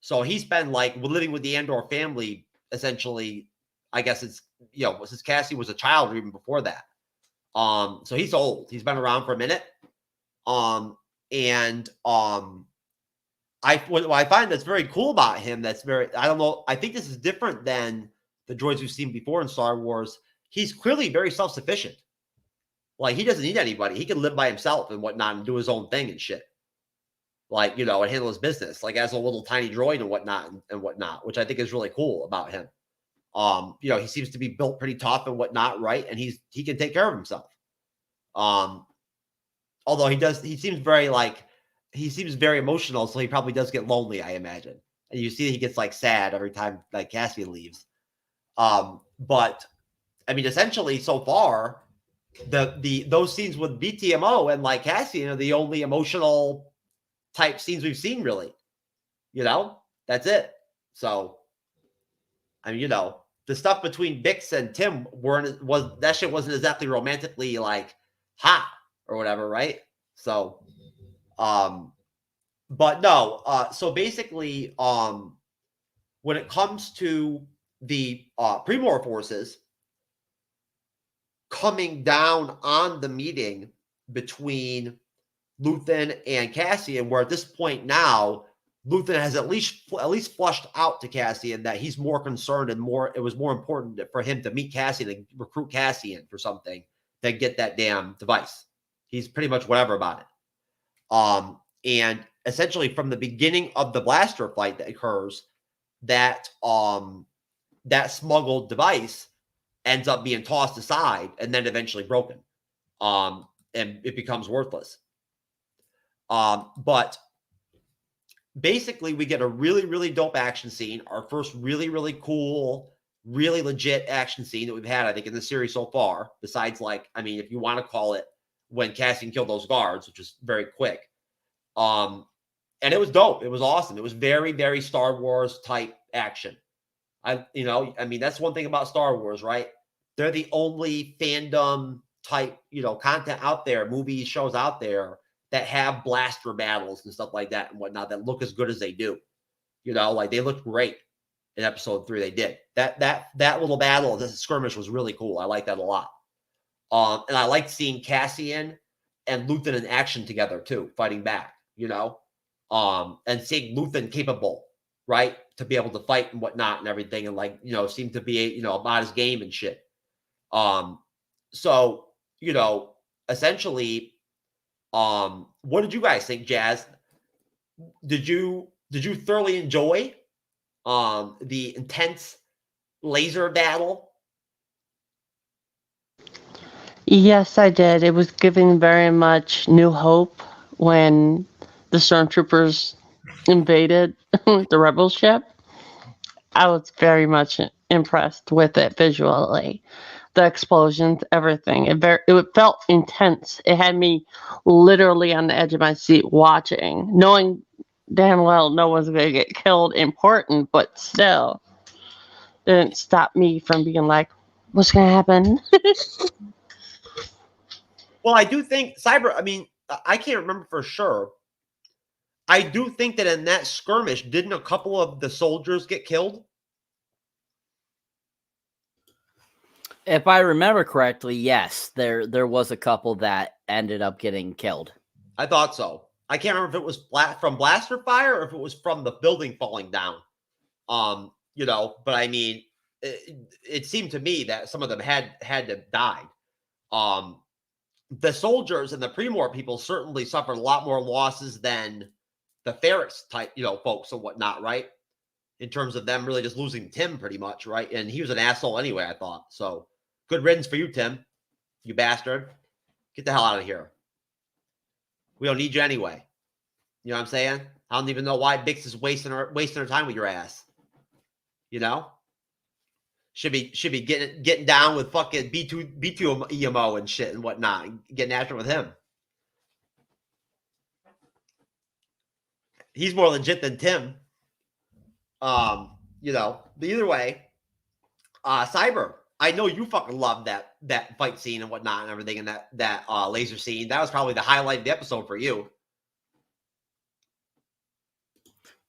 So he's been like living with the Andor family essentially. I guess it's since Cassian was a child or even before that. So he's old. He's been around for a minute. What I find that's very cool about him, that's very, I don't know, I think this is different than the droids we've seen before in Star Wars. He's clearly very self-sufficient. Like, he doesn't need anybody. He can live by himself and whatnot and do his own thing and shit. Like, and handle his business, like as a little tiny droid and whatnot, which I think is really cool about him. He seems to be built pretty tough and whatnot, right? And he can take care of himself. Although he seems very emotional, so he probably does get lonely, I imagine. And you see he gets like sad every time like Cassian leaves. But I mean, essentially so far, those scenes with BTMO and like Cassian are the only emotional type scenes we've seen, really. That's it. So I mean, the stuff between Bix and Tim that shit wasn't exactly romantically like hot or whatever, right? So but no, so basically when it comes to the Premor forces coming down on the meeting between Luthen and Cassian, where at this point now Luthen has at least flushed out to Cassian that he's more concerned and it was more important for him to meet Cassian and recruit Cassian for something than get that damn device. He's pretty much whatever about it. And essentially from the beginning of the blaster fight that occurs, that smuggled device ends up being tossed aside and then eventually broken. And it becomes worthless. But basically we get a really, really dope action scene. Our first really, really cool, really legit action scene that we've had, I think, in the series so far, besides if you want to call it when Cassian killed those guards, which was very quick. And it was dope. It was awesome. It was very, very Star Wars type action. That's one thing about Star Wars, right? They're the only fandom type, content out there, movies, shows out there that have blaster battles and stuff like that and whatnot that look as good as they do. They looked great in episode 3. They did that little battle, this skirmish was really cool. I like that a lot. And I liked seeing Cassian and Luthen in action together too, fighting back, and seeing Luthen capable, right, to be able to fight and whatnot and everything, and seem to be, about his game and shit. So, essentially, what did you guys think, Jazz? Did you thoroughly enjoy the intense laser battle? Yes, I did. It was giving very much New Hope when the stormtroopers invaded the rebel ship. I was very much impressed with it visually. The explosions, everything. It felt intense. It had me literally on the edge of my seat watching, knowing damn well no one's going to get killed important, but still didn't stop me from being like, what's going to happen? Well, I do think I can't remember for sure. I do think that in that skirmish, didn't a couple of the soldiers get killed? If I remember correctly, yes, there was a couple that ended up getting killed. I thought so. I can't remember if it was from blaster fire or if it was from the building falling down. But I mean, it seemed to me that some of them had to die. The soldiers and the Premor people certainly suffered a lot more losses than the Ferrix type, folks and whatnot, right? In terms of them really just losing Tim pretty much, right? And he was an asshole anyway, I thought. So good riddance for you, Tim. You bastard. Get the hell out of here. We don't need you anyway. You know what I'm saying? I don't even know why Bix is wasting her time with your ass. Should be getting down with fucking B2 EMO and shit and whatnot, and getting after with him. he's more legit than Tim. You know, but either way, Cyber, I know you fucking love that fight scene and whatnot and everything, and that laser scene. That was probably the highlight of the episode for you.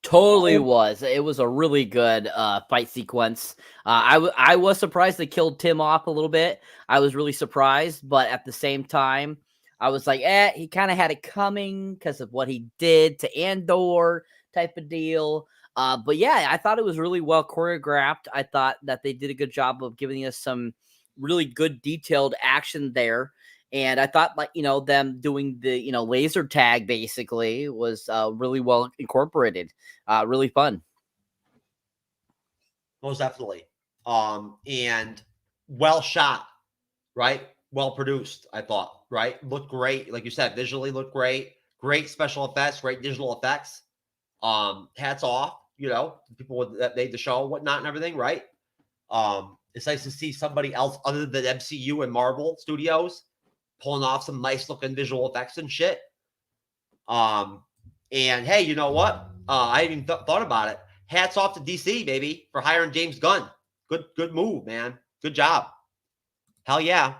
Totally was. It was a really good fight sequence. I was surprised they killed Tim off a little bit. I was really surprised, but at the same time, I was like, he kind of had it coming because of what he did to Andor type of deal. But yeah, I thought it was really well choreographed. I thought that they did a good job of giving us some really good detailed action there. And I thought, like, them doing the, laser tag basically was really well incorporated. Really fun. Most definitely. And well shot, right? Well produced, I thought, right? Looked great. Like you said, visually looked great. Great special effects, great digital effects. Hats off, people that made the show, whatnot, and everything, right? It's nice to see somebody else other than MCU and Marvel Studios pulling off some nice looking visual effects and shit. And hey, you know what? I even thought about it. Hats off to DC, baby, for hiring James Gunn. Good move, man. Good job. Hell yeah.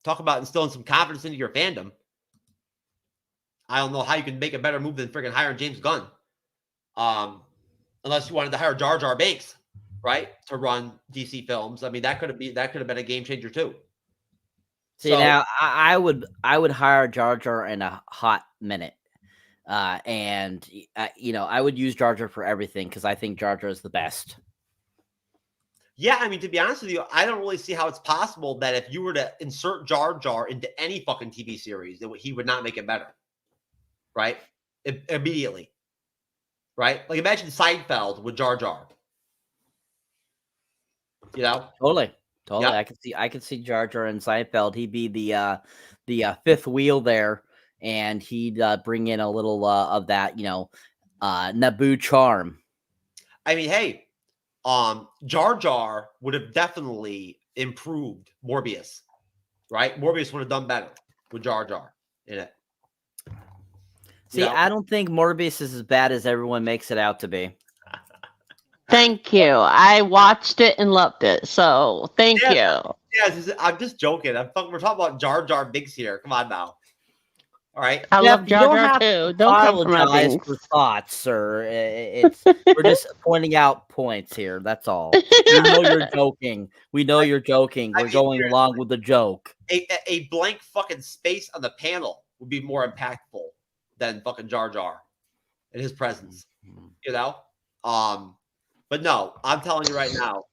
Talk about instilling some confidence into your fandom. I don't know how you can make a better move than freaking hiring James Gunn. Unless you wanted to hire Jar Binks, right, to run DC films. I mean, that could have been a game changer too. See, now I would hire Jar Jar in a hot minute. And I would use Jar Jar for everything because I think Jar Jar is the best. Yeah, I mean, to be honest with you, I don't really see how it's possible that if you were to insert Jar Jar into any fucking TV series, that he would not make it better, right? Immediately, right? Like imagine Seinfeld with Jar Jar. Totally. Yep. I could see Jar Jar and Seinfeld. He'd be the fifth wheel there. And he'd bring in a little of that, Naboo charm. I mean, hey, Jar Jar would have definitely improved Morbius, right? Morbius would have done better with Jar Jar in it. See, I don't think Morbius is as bad as everyone makes it out to be. Thank you. I watched it and loved it. So thank you. Yeah, I'm just joking. We're talking about Jar Binks here. Come on now. All right. I love Jar Jar too. Don't apologize for thoughts, sir. We're just pointing out points here. That's all. We know you're joking. We're going along with the joke. A blank fucking space on the panel would be more impactful than fucking Jar Jar in his presence. But no, I'm telling you right now,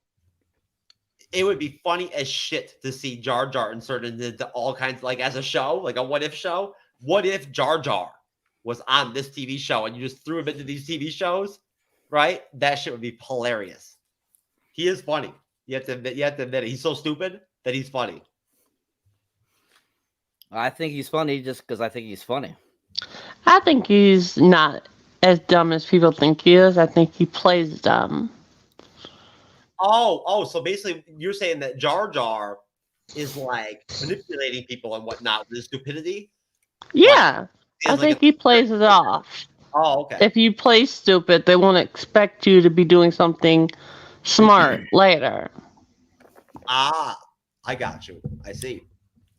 it would be funny as shit to see Jar Jar inserted into all kinds, like as a show, like a what if show. What if Jar Jar was on this TV show and you just threw him into these TV shows, right? That shit would be hilarious. He is funny. You have to admit it. He's so stupid that he's funny. I think he's funny just because I think he's funny. I think he's not as dumb as people think he is. I think he plays dumb. Oh, so basically you're saying that Jar Jar is like manipulating people and whatnot with his stupidity? Yeah, I think he plays it off. Oh, okay. If you play stupid, they won't expect you to be doing something smart later. Ah, I got you. I see.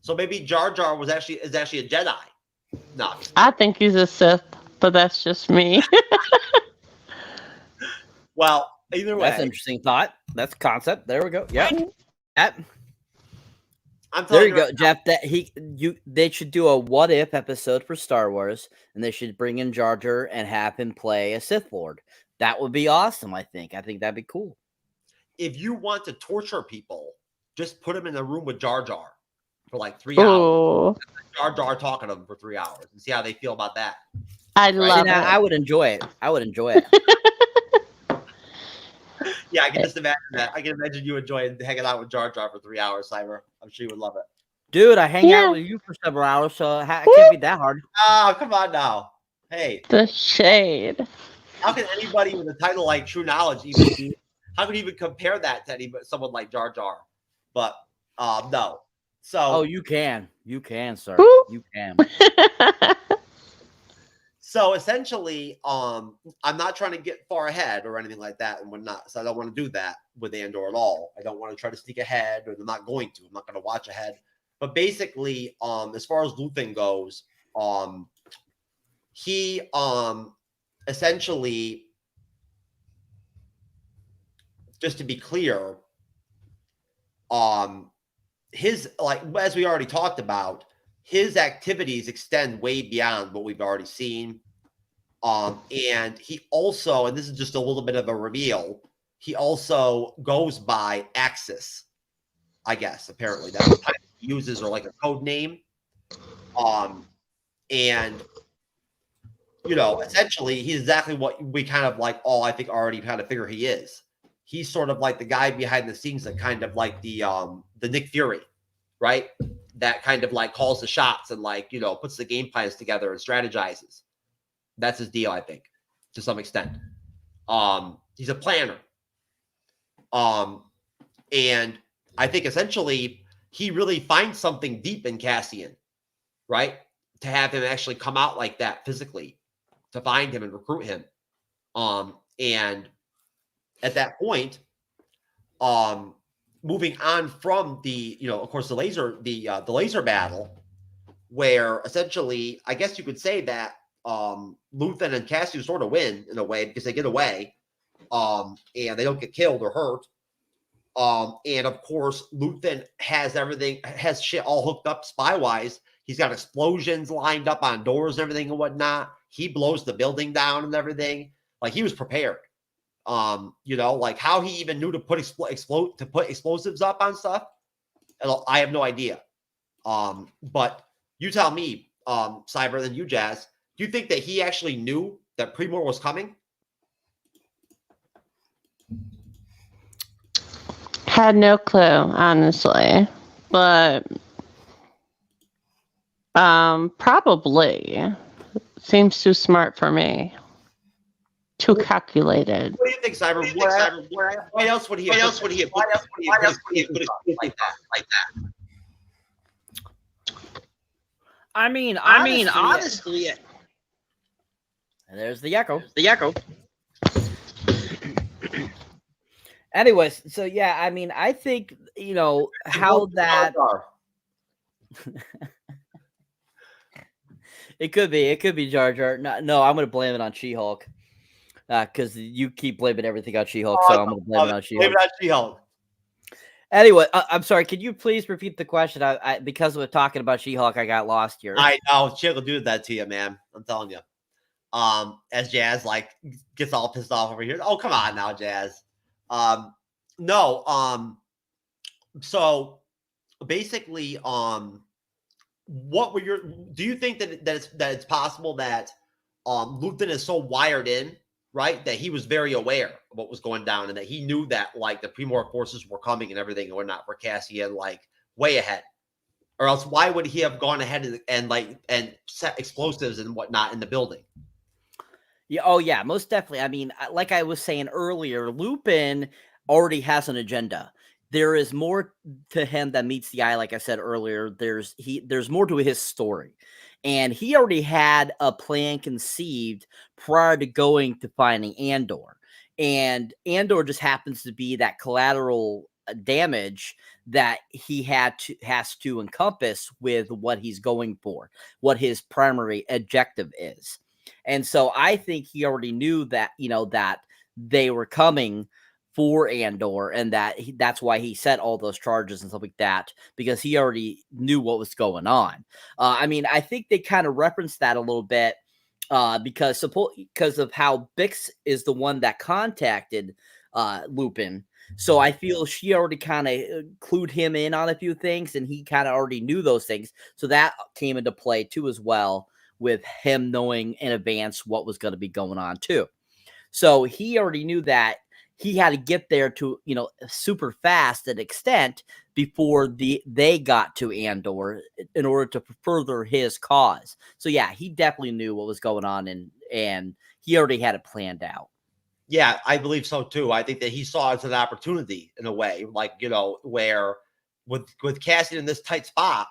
So maybe Jar Jar is actually a Jedi. No, I think he's a Sith, but that's just me. Well, either way, that's an interesting thought. That's a concept. There we go. Yeah. There you go, Jeff. They should do a what if episode for Star Wars, and they should bring in Jar Jar and have him play a Sith Lord. That would be awesome. I think that'd be cool. If you want to torture people, just put them in a room with Jar Jar for like 3 hours. Jar Jar talking to them for 3 hours and see how they feel about that. I love it. I would enjoy it. Yeah, I can just imagine that. I can imagine you enjoying hanging out with Jar Jar for 3 hours, Cyber. I'm sure you would love it. Dude, I hang out with you for several hours, so it can't be that hard. Oh, come on now. Hey. The shade. How can anybody with a title like TrueKnowledge how can you even compare that to someone like Jar Jar? But no. So you can. You can, sir. Woo. You can. So essentially, I'm not trying to get far ahead or anything like that and whatnot. So I don't want to do that with Andor at all. I don't want to try to sneak ahead, or I'm not going to. I'm not going to watch ahead. But basically, as far as Luthen goes, he essentially, just to be clear, his, like, as we already talked about, his activities extend way beyond what we've already seen. And he also, and this is just a little bit of a reveal, he also goes by Axis, I guess, apparently. That's what he uses, or like a code name. And, you know, essentially, he's exactly what we kind of like all, I think, already kind of figure he is. He's sort of like the guy behind the scenes that kind of like the Nick Fury, right? That kind of like calls the shots and, like, you know, puts the game plans together and strategizes. That's his deal, I think, to some extent. He's a planner. And I think essentially he really finds something deep in Cassian, right? To have him actually come out like that physically, to find him and recruit him. And at that point, moving on from the, you know, of course, the laser battle, where essentially, I guess you could say that Luthen and Cassian sort of win in a way because they get away, and they don't get killed or hurt. And of course, Luthen has shit all hooked up spy-wise. He's got explosions lined up on doors and everything and whatnot. He blows the building down and everything. Like, he was prepared. You know, like how he even knew to put explosives up on stuff, I have no idea. But you tell me, Cyber, and you, Jazz, do you think that he actually knew that Pre-War was coming? Had no clue, honestly, but probably seems too smart for me. Too calculated. What do you think, Cyber? Why else would he have put it like that? I mean, honestly, there's the echo. Anyways, so yeah, I mean, I think, you know, how that it could be Jar Jar. No, I'm gonna blame it on She-Hulk, because you keep blaming everything on She-Hulk, so I'm gonna blame it on She-Hulk. Blame it on She-Hulk. Anyway, I'm sorry. Could you please repeat the question? I because we're talking about She-Hulk, I got lost here. I know She-Hulk will do that to you, man. I'm telling you. As Jazz like gets all pissed off over here. Oh, come on now, Jazz. No. So basically, what were do you think that it's possible that Luthen is so wired in, right, that he was very aware of what was going down, and that he knew that, like, the Pre-War forces were coming and everything, or not, for Cassian, like, way ahead? Or else why would he have gone ahead and set explosives and whatnot in the building? Yeah, oh yeah, most definitely. I mean, like I was saying earlier, Lupin already has an agenda. There is more to him that meets the eye. Like I said earlier, there's more to his story, and he already had a plan conceived prior to going to finding Andor, and Andor just happens to be that collateral damage that he has to encompass with what he's going for, what his primary objective is. And so I think he already knew that, you know, that they were coming for Andor, and that's why he set all those charges and stuff like that, because he already knew what was going on. I mean, I think they kind of referenced that a little bit because of how Bix is the one that contacted Lupin. So I feel she already kind of clued him in on a few things, and he kind of already knew those things. So that came into play too as well, with him knowing in advance what was going to be going on too. So he already knew that he had to get there to, you know, super fast an extent before they got to Andor in order to further his cause. So yeah, he definitely knew what was going on, and he already had it planned out. Yeah, I believe so too. I think that he saw it as an opportunity in a way, like, you know, where with Cassian in this tight spot,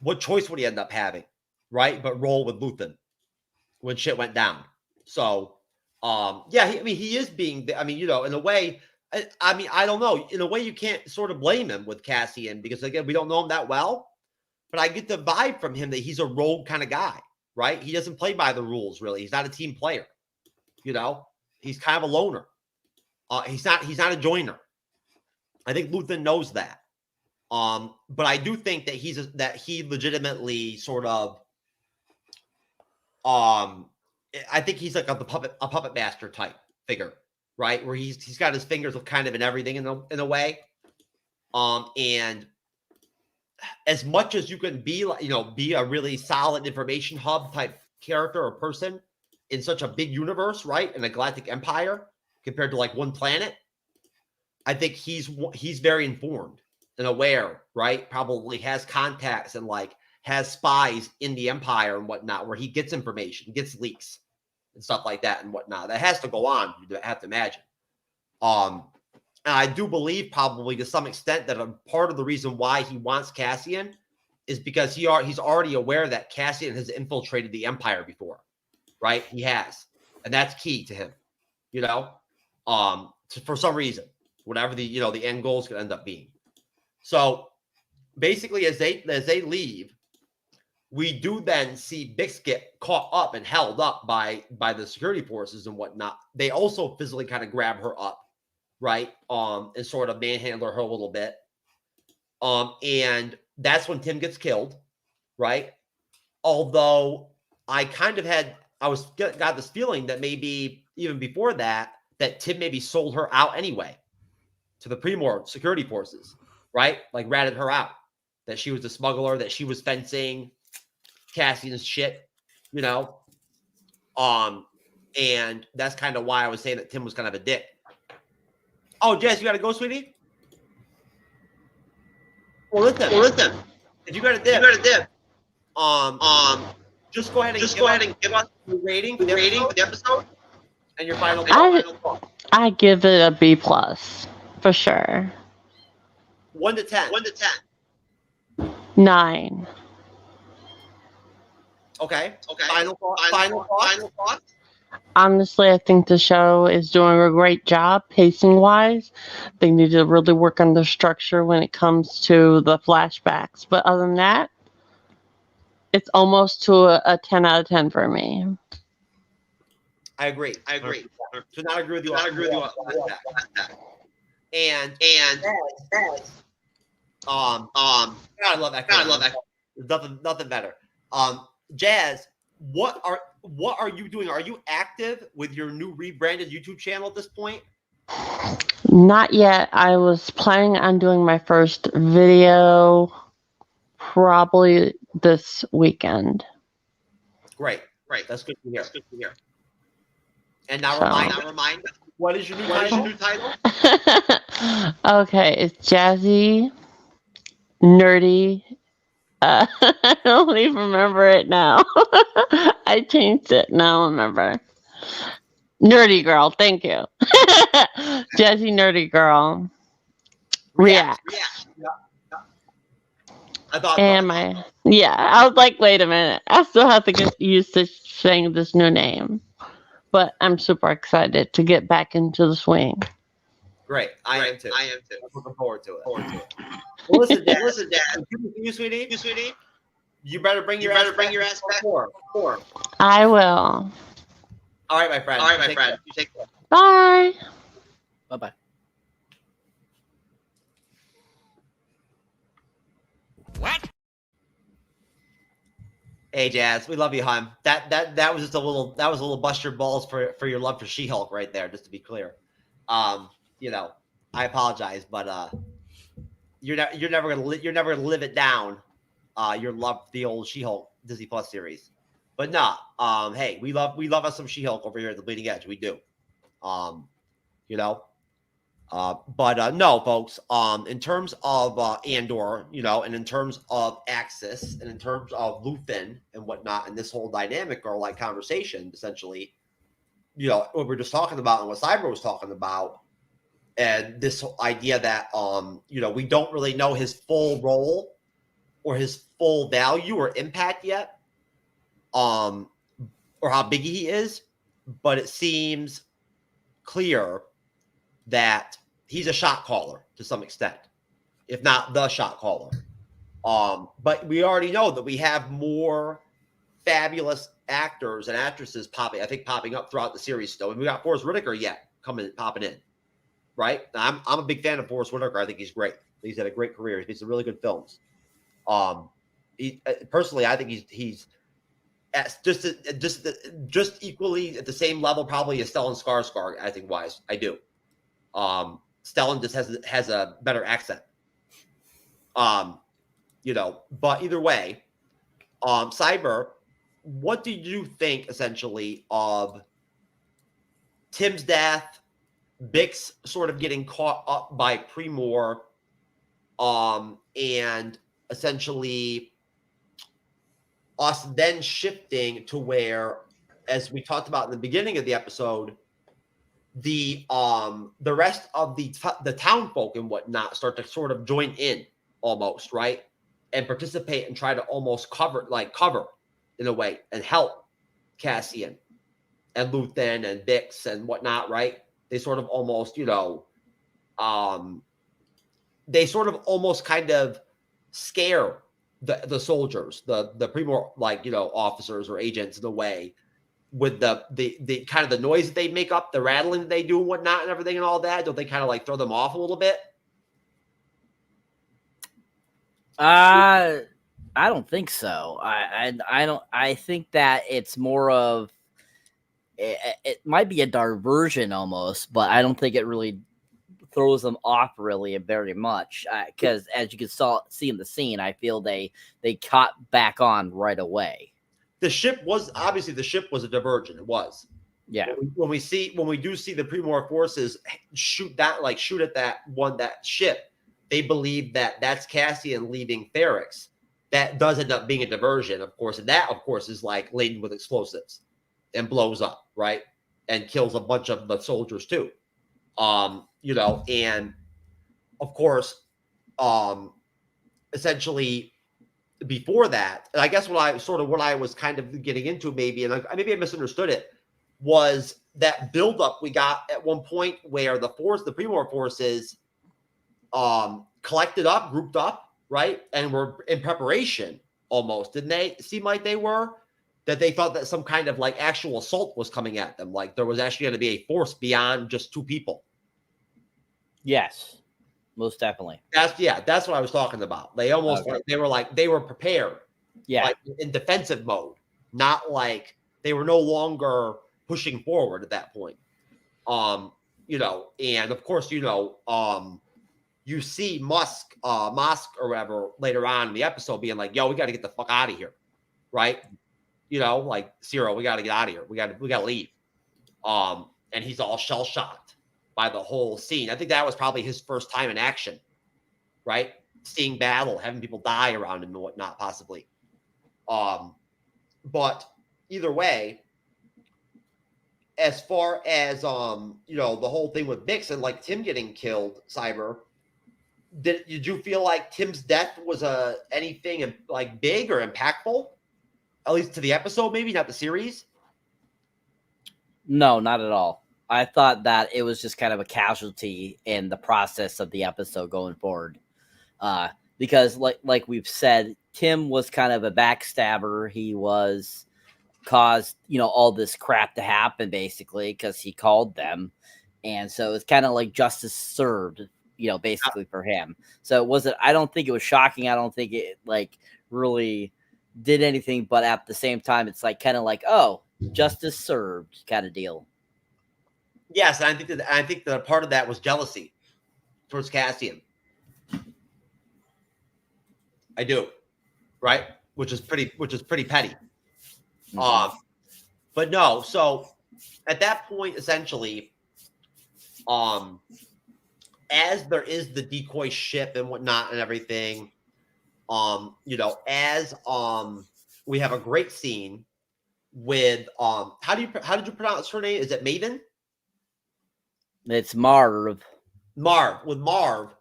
what choice would he end up having, right? But roll with Luthen. when shit went down. So, yeah, he is being, in a way, I don't know. In a way, you can't sort of blame him with Cassian because, again, we don't know him that well. But I get the vibe from him that he's a rogue kind of guy, right? He doesn't play by the rules, really. He's not a team player. He's kind of a loner. He's not a joiner. I think Luthen knows that. But I do think that he legitimately sort of, I think he's like a puppet master type figure, right? Where he's got his fingers kind of in everything in a way. And as much as you can be a really solid information hub type character or person in such a big universe, right? In a galactic empire compared to like one planet, I think he's very informed and aware, right? Probably has contacts and like has spies in the empire and whatnot, where he gets information, gets leaks and stuff like that and whatnot. That has to go on. You have to imagine. And I do believe probably to some extent that a part of the reason why he wants Cassian is because he's already aware that Cassian has infiltrated the Empire before, right? He has, and that's key to him, for some reason, whatever the end goals could end up being. So basically, as they leave, we do then see Bix get caught up and held up by the security forces and whatnot. They also physically kind of grab her up. Right. And sort of manhandle her a little bit. And that's when Tim gets killed. Right. Although I kind of got this feeling that maybe even before that Tim maybe sold her out anyway to the Primor security forces. Right. Like ratted her out, that she was a smuggler, that she was fencing Cassian's shit, and that's kind of why I was saying that Tim was kind of a dick. Oh, Jess, you got to go, sweetie? Well, listen. If you got a dip, just go ahead and give us your rating for the episode and your final thought. I give it a B+, for sure. 1 to 10. 9. Okay. Final thought. Honestly, I think the show is doing a great job pacing-wise. They need to really work on the structure when it comes to the flashbacks. But other than that, it's almost to a 10 out of 10 for me. I agree. Do not agree with you. And I love that. There's nothing better. Jazz, what are you doing? Are you active with your new rebranded YouTube channel at this point? Not yet. I was planning on doing my first video probably this weekend. Great. That's good to hear. And now remind us, what is your new title? Okay, it's Jazzy, Nerdy. I don't even remember it now. I changed it. Now I remember. Nerdy Girl. Thank you. Jazzy Nerdy Girl. React. Yeah. I thought. I was like, wait a minute. I still have to get used to saying this new name. But I'm super excited to get back into the swing. Great. I am too. I'm looking forward to it. Well, listen, Dad. You, sweetie. You better bring your ass back. Four. I will. All right, my friend. You take care. Bye. Bye-bye. What? Hey, Jazz, we love you, hon. That was just a little bust your balls for your love for She-Hulk right there, just to be clear. I apologize, but you're never gonna live it down. Your love for the old She-Hulk Disney Plus series, but hey, we love us some She-Hulk over here at the Bleeding Edge. We do, no, folks. In terms of Andor, and in terms of Axis, and in terms of Luthen and whatnot, and this whole dynamic or like conversation, essentially, what we're just talking about and what Cyber was talking about. And this idea that, we don't really know his full role or his full value or impact yet. or how big he is, but it seems clear that he's a shot caller to some extent, if not the shot caller. But we already know that we have more fabulous actors and actresses popping up throughout the series still. And we got Forrest Whitaker popping in, right? I'm a big fan of Forrest Whitaker. I think he's great. He's had a great career. He's made some really good films. Personally, I think he's just equally at the same level probably as Stellan Skarsgard, I think, wise. I do. Stellan just has a better accent. But either way, Cyber, what do you think essentially of Tim's death, Bix sort of getting caught up by Premor, and essentially us then shifting to where, as we talked about in the beginning of the episode, the rest of the town folk and whatnot start to sort of join in almost, right? And participate and try to almost cover in a way and help Cassian and Luthen and Bix and whatnot, right? They sort of almost, they sort of almost kind of scare the soldiers, the Premor, officers or agents in a way, with the kind of the noise that they make up, the rattling that they do and whatnot and everything and all that. Don't they kind of like throw them off a little bit? I don't think so. I think that it's more of it might be a diversion almost, but I don't think it really throws them off really very much, because as you can see in the scene, I feel they caught back on right away. The ship was a diversion. It was. Yeah. When we do see the Premor forces shoot at that ship, they believe that that's Cassian leaving Ferrix. That does end up being a diversion, of course, and that, of course, is like laden with explosives and blows up, right, and kills a bunch of the soldiers too. And of course, essentially before that, and I guess what I was kind of getting into maybe, and maybe I misunderstood it, was that buildup we got at one point where the Premor forces, collected up, grouped up, right, and were in preparation almost. Didn't they seem like they were? That they thought that some kind of like actual assault was coming at them, like there was actually going to be a force beyond just two people. Yes, most definitely. That's what I was talking about. They almost they were prepared, like in defensive mode, not like they were no longer pushing forward at that point. And of course, you see Musk or whatever later on in the episode being like, "Yo, we got to get the fuck out of here," right? Like Ciro, we got to get out of here. We got to leave. And he's all shell shocked by the whole scene. I think that was probably his first time in action, right? Seeing battle, having people die around him and whatnot, possibly. But either way, as far as the whole thing with Bix and like Tim getting killed, Cyber, did you feel like Tim's death was anything like big or impactful? At least to the episode, maybe not the series? No, not at all. I thought that it was just kind of a casualty in the process of the episode going forward. Because like we've said, Tim was kind of a backstabber. He caused, all this crap to happen basically because he called them. And so it's kind of like justice served, basically for him. So I don't think it was shocking. I don't think it like really did anything, but at the same time, it's like kind of like, oh, justice served kind of deal. Yes, and I think that part of that was jealousy towards Cassian. I do, right? Which is pretty petty. Mm-hmm. But no. So at that point, essentially, as there is the decoy ship and whatnot and everything, as we have a great scene with how did you pronounce her name? Is it Maven? It's Marv. With Marv,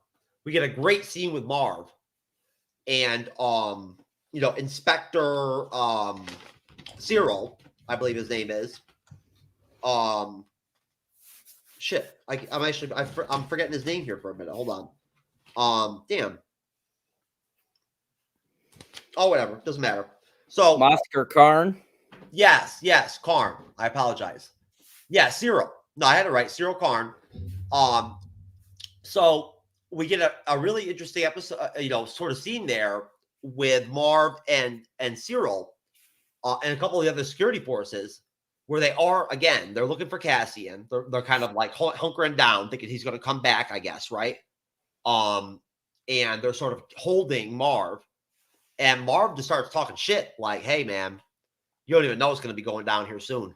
we get a great scene with Marv and Inspector Cyril, I believe his name is. Shit. I'm forgetting his name here for a minute. Hold on. Damn. Oh, whatever. Doesn't matter. So Mosker Karn. Yes, Karn. I apologize. Yeah, Cyril. No, I had it right. Cyril Karn. So we get a really interesting episode, sort of scene there with Marv and Cyril and a couple of the other security forces where they're looking for Cassian. They're kind of like hunkering down, thinking he's going to come back, I guess, right? And they're sort of holding Marv. And Marv just starts talking shit like, hey, man, you don't even know what's going to be going down here soon.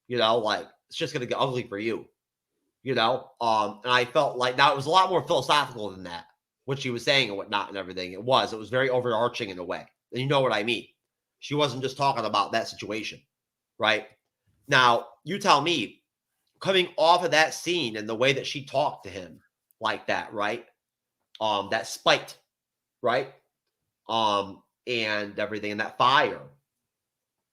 Like it's just going to get ugly for you. And I felt like now it was a lot more philosophical than that, what she was saying and whatnot and everything. It was very overarching in a way. And you know what I mean? She wasn't just talking about that situation, right? Now, you tell me, coming off of that scene and the way that she talked to him like that, right? That spite, right? And everything, and that fire.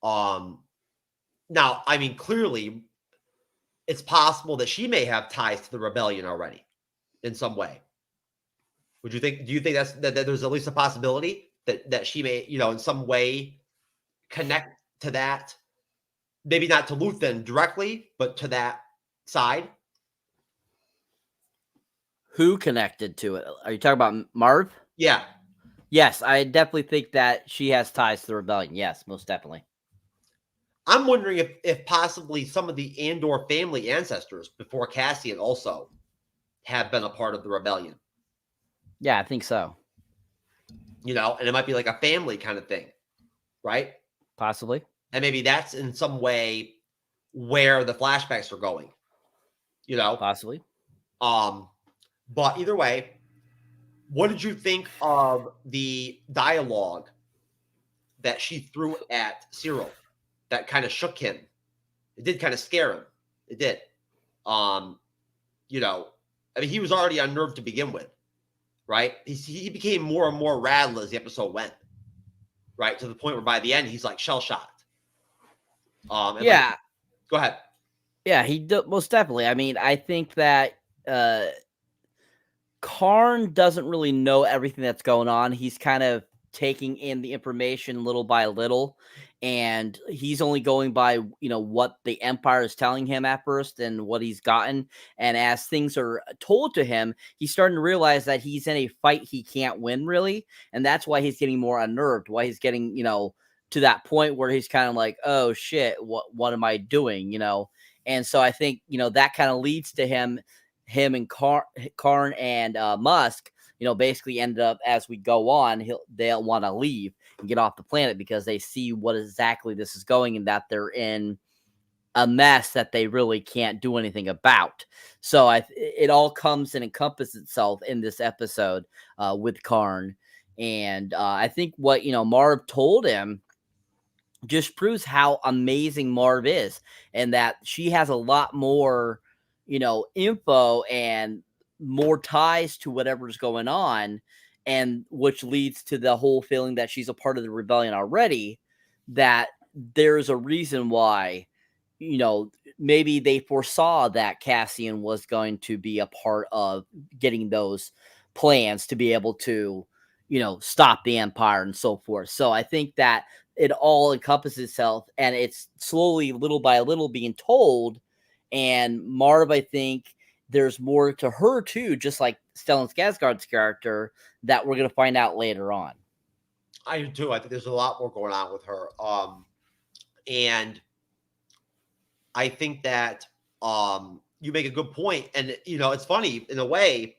Now, I mean, clearly, it's possible that she may have ties to the rebellion already in some way. Do you think that there's at least a possibility that she may, in some way connect to that? Maybe not to Luthen directly, but to that side. Who connected to it? Are you talking about Marv? Yeah. Yes, I definitely think that she has ties to the rebellion. Yes, most definitely. I'm wondering if possibly some of the Andor family ancestors before Cassian also have been a part of the rebellion. Yeah, I think so. And it might be like a family kind of thing, right? Possibly. And maybe that's in some way where the flashbacks are going, Possibly. But either way, what did you think of the dialogue that she threw at Cyril that kind of shook him? It did kind of scare him. It did. I mean, he was already unnerved to begin with, right? He became more and more rattled as the episode went, right? To the point where by the end, he's like shell-shocked. Yeah. Go ahead. Yeah, most definitely. I mean, I think that Karn doesn't really know everything that's going on. He's kind of taking in the information little by little, and he's only going by what the Empire is telling him at first and what he's gotten. And as things are told to him, he's starting to realize that he's in a fight he can't win, really, and that's why he's getting more unnerved. Why he's getting to that point where he's kind of like, oh shit, what am I doing? And so I think that kind of leads to him and Karn and Musk, basically ended up, as we go on, they'll want to leave and get off the planet because they see what exactly this is going and that they're in a mess that they really can't do anything about. So it all comes and encompasses itself in this episode with Karn. And I think what, Marv told him just proves how amazing Marv is and that she has a lot more, info and more ties to whatever's going on, and which leads to the whole feeling that she's a part of the rebellion already, that there's a reason why, maybe they foresaw that Cassian was going to be a part of getting those plans to be able to, stop the Empire and so forth. So I think that it all encompasses itself and it's slowly, little by little, being told. And Marv, I think there's more to her too, just like Stellan Skarsgard's character, that we're going to find out later on. I do too. I think there's a lot more going on with her. And I think that you make a good point. And, it's funny in a way,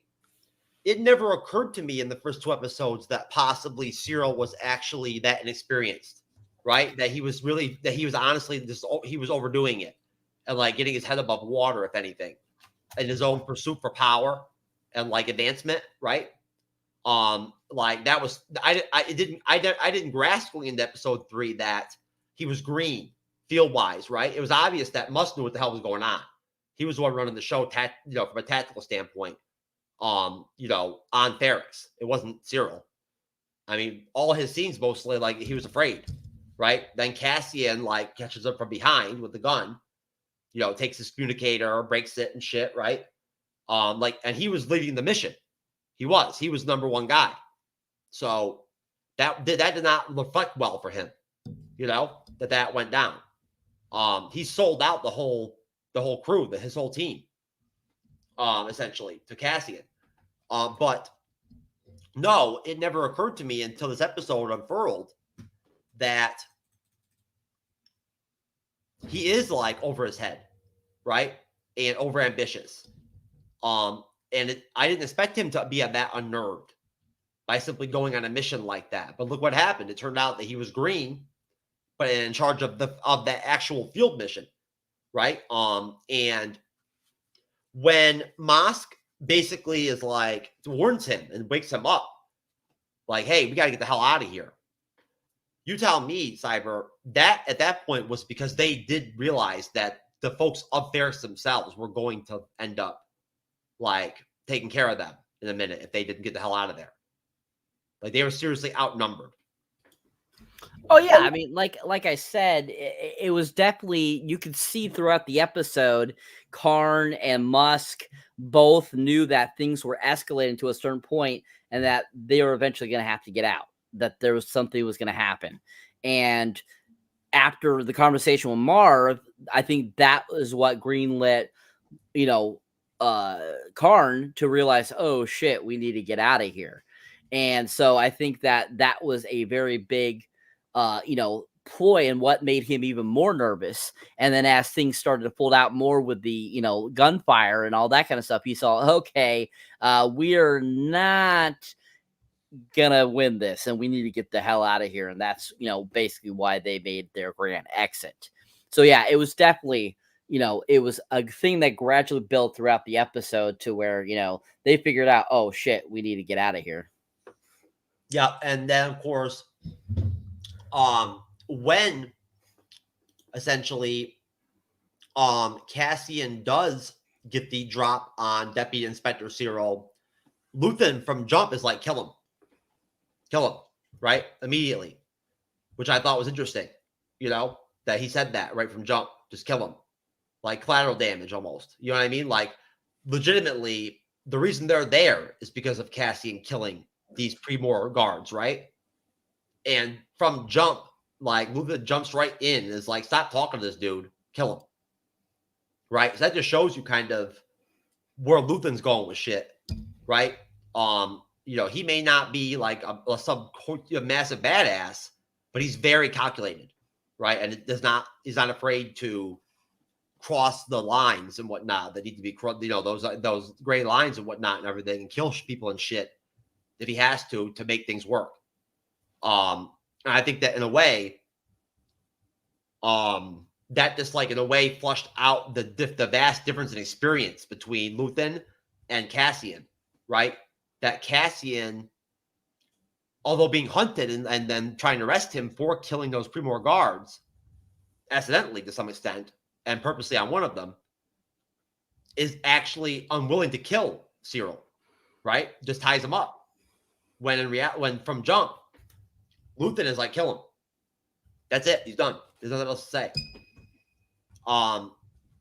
it never occurred to me in the first two episodes that possibly Cyril was actually that inexperienced, right? That he was honestly he was overdoing it and like getting his head above water, if anything, in his own pursuit for power and like advancement, right? Like that was I didn't grasp going into episode 3 that he was green field wise, right? It was obvious that Musk knew what the hell was going on. He was the one running the show, from a tactical standpoint. On Ferrix. It wasn't Cyril. I mean, all his scenes mostly like he was afraid, right? Then Cassian like catches up from behind with the gun, takes his communicator, breaks it and shit, right? And he was leading the mission. He was number one guy. So that did not reflect well for him, that went down. He sold out the whole crew, his whole team, essentially to Cassian. But no, it never occurred to me until this episode unfurled that he is like over his head, right? And over ambitious. I didn't expect him to be that unnerved by simply going on a mission like that. But look what happened. It turned out that he was green, but in charge of the actual field mission, right? And when Mosk basically is like warns him and wakes him up, like, hey, we got to get the hell out of here. You tell me, Cyber, that at that point was because they did realize that the folks of Ferrix themselves were going to end up like taking care of them in a minute if they didn't get the hell out of there. Like they were seriously outnumbered. Oh yeah, I mean, like I said, it was definitely, you could see throughout the episode, Karn and Musk both knew that things were escalating to a certain point and that they were eventually going to have to get out, that there was something was going to happen. And after the conversation with Marv, I think that was what greenlit, Karn to realize, oh shit, we need to get out of here. And so I think that was a very big ploy and what made him even more nervous. And then as things started to fold out more with the, gunfire and all that kind of stuff, he saw, okay, we are not gonna win this and we need to get the hell out of here. And that's, basically why they made their grand exit. So yeah, it was definitely, it was a thing that gradually built throughout the episode to where, they figured out, oh shit, we need to get out of here. Yeah. And then of course, when essentially Cassian does get the drop on Deputy Inspector Cyril, Luthen from jump is like, kill him, right? Immediately, which I thought was interesting, that he said that right from jump, just kill him, like collateral damage almost. You know what I mean? Like legitimately, the reason they're there is because of Cassian killing these Primor guards, right? And from jump, like Luthen jumps right in and is like, stop talking to this dude, kill him. Right? So that just shows you kind of where Luthen's going with shit, right? He may not be like some massive badass, but he's very calculated, right? And he's not afraid to cross the lines and whatnot that need to be, those gray lines and whatnot and everything, and kill people and shit if he has to make things work. And I think that in a way, that just like in a way flushed out the vast difference in experience between Luthen and Cassian, right? That Cassian, although being hunted and then trying to arrest him for killing those Primor guards, accidentally to some extent, and purposely on one of them, is actually unwilling to kill Cyril, right? Just ties him up. When from jump, Luthen is like, kill him. That's it. He's done. There's nothing else to say.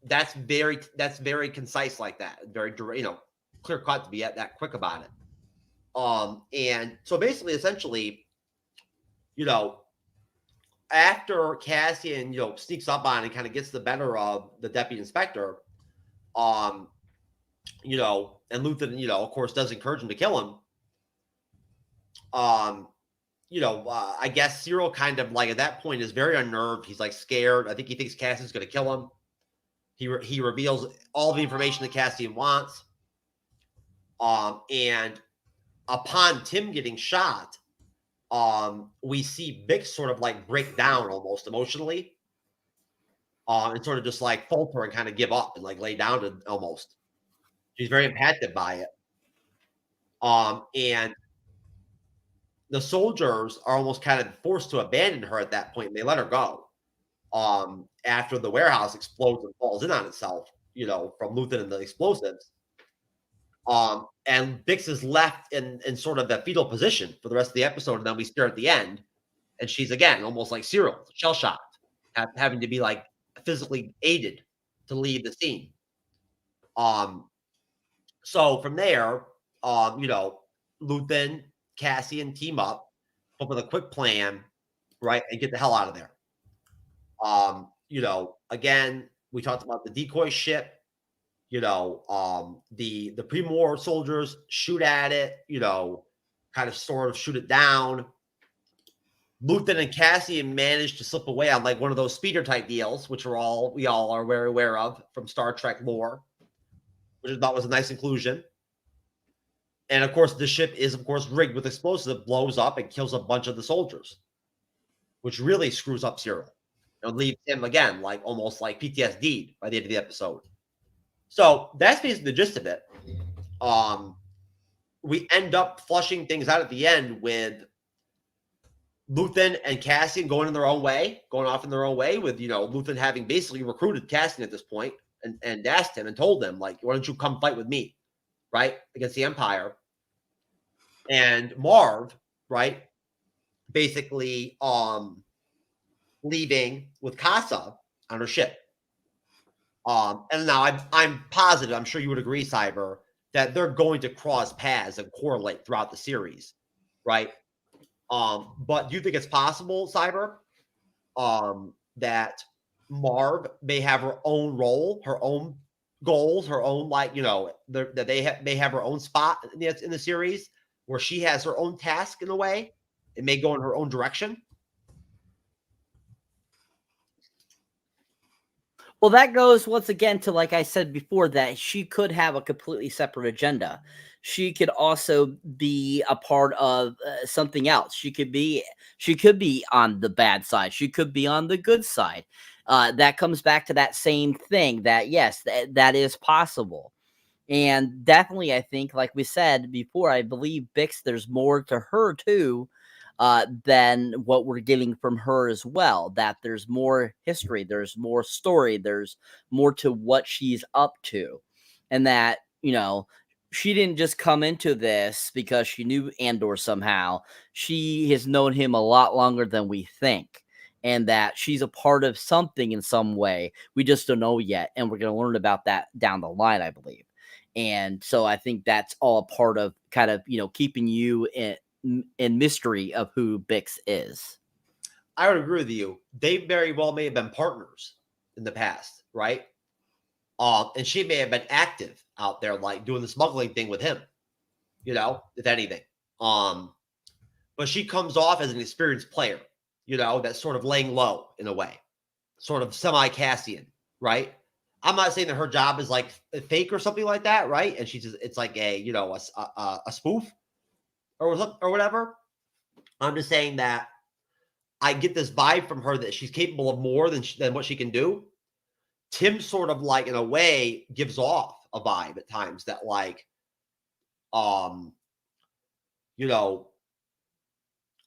That's very concise like that. Very, clear cut to be that quick about it. And so basically, essentially, after Cassian, sneaks up on and kind of gets the better of the deputy inspector, and Luthen, of course, does encourage him to kill him. I guess Cyril kind of like at that point is very unnerved. He's like scared. I think he thinks Cassian's going to kill him. He reveals all the information that Cassian wants. And upon Tim getting shot, we see Bix sort of like break down almost emotionally, and sort of just like falter and kind of give up and like lay down to almost. She's very impacted by it. And the soldiers are almost kind of forced to abandon her at that point. And they let her go. After the warehouse explodes and falls in on itself, from Luthen and the explosives. And Bix is left in sort of that fetal position for the rest of the episode. And then we stare at the end. And she's, again, almost like Cyril, shell-shocked, having to be, like, physically aided to leave the scene. So from there, Luthen, Cassian team up with a quick plan, right, and get the hell out of there. Again, we talked about the decoy ship. The Pre-War soldiers shoot at it, kind of sort of shoot it down. Luthen and Cassian managed to slip away on like one of those speeder type deals, which we all are very aware of from Star Trek lore, which I thought was a nice inclusion. And of course, the ship is, of course, rigged with explosives that blows up and kills a bunch of the soldiers, which really screws up Cyril and leaves him, again, like almost like PTSD by the end of the episode. So that's basically the gist of it. We end up flushing things out at the end with Luthen and Cassian going off in their own way, with Luthen having basically recruited Cassian at this point and asked him and told him, like, why don't you come fight with me, right, against the Empire? And Marv, right, basically leaving with Casa on her ship. And now I'm positive, I'm sure you would agree, Cyber, that they're going to cross paths and correlate throughout the series, right? But do you think it's possible, Cyber, that Marv may have her own role, her own goals, her own, like, that may have her own spot in the series where she has her own task in a way? It may go in her own direction. Well, that goes once again to, like I said before, that she could have a completely separate agenda. She could also be a part of something else. She could be on the bad side. She could be on the good side. That comes back to that same thing that, yes, that is possible. And definitely, I think, like we said before, I believe Bix, there's more to her too than what we're getting from her as well. That there's more history, there's more story, there's more to what she's up to. And that, she didn't just come into this because she knew Andor somehow. She has known him a lot longer than we think. And that she's a part of something in some way. We just don't know yet. And we're going to learn about that down the line, I believe. And so I think that's all a part of kind of, keeping you in mystery of who Bix is. I would agree with you. They very well may have been partners in the past, right? And she may have been active out there, like doing the smuggling thing with him, if anything. But she comes off as an experienced player, that's sort of laying low in a way, sort of semi-Cassian, right? I'm not saying that her job is like fake or something like that, right? And she's just, it's like a spoof or whatever. I'm just saying that I get this vibe from her that she's capable of more than what she can do. Tim sort of, like, in a way, gives off a vibe at times that, like,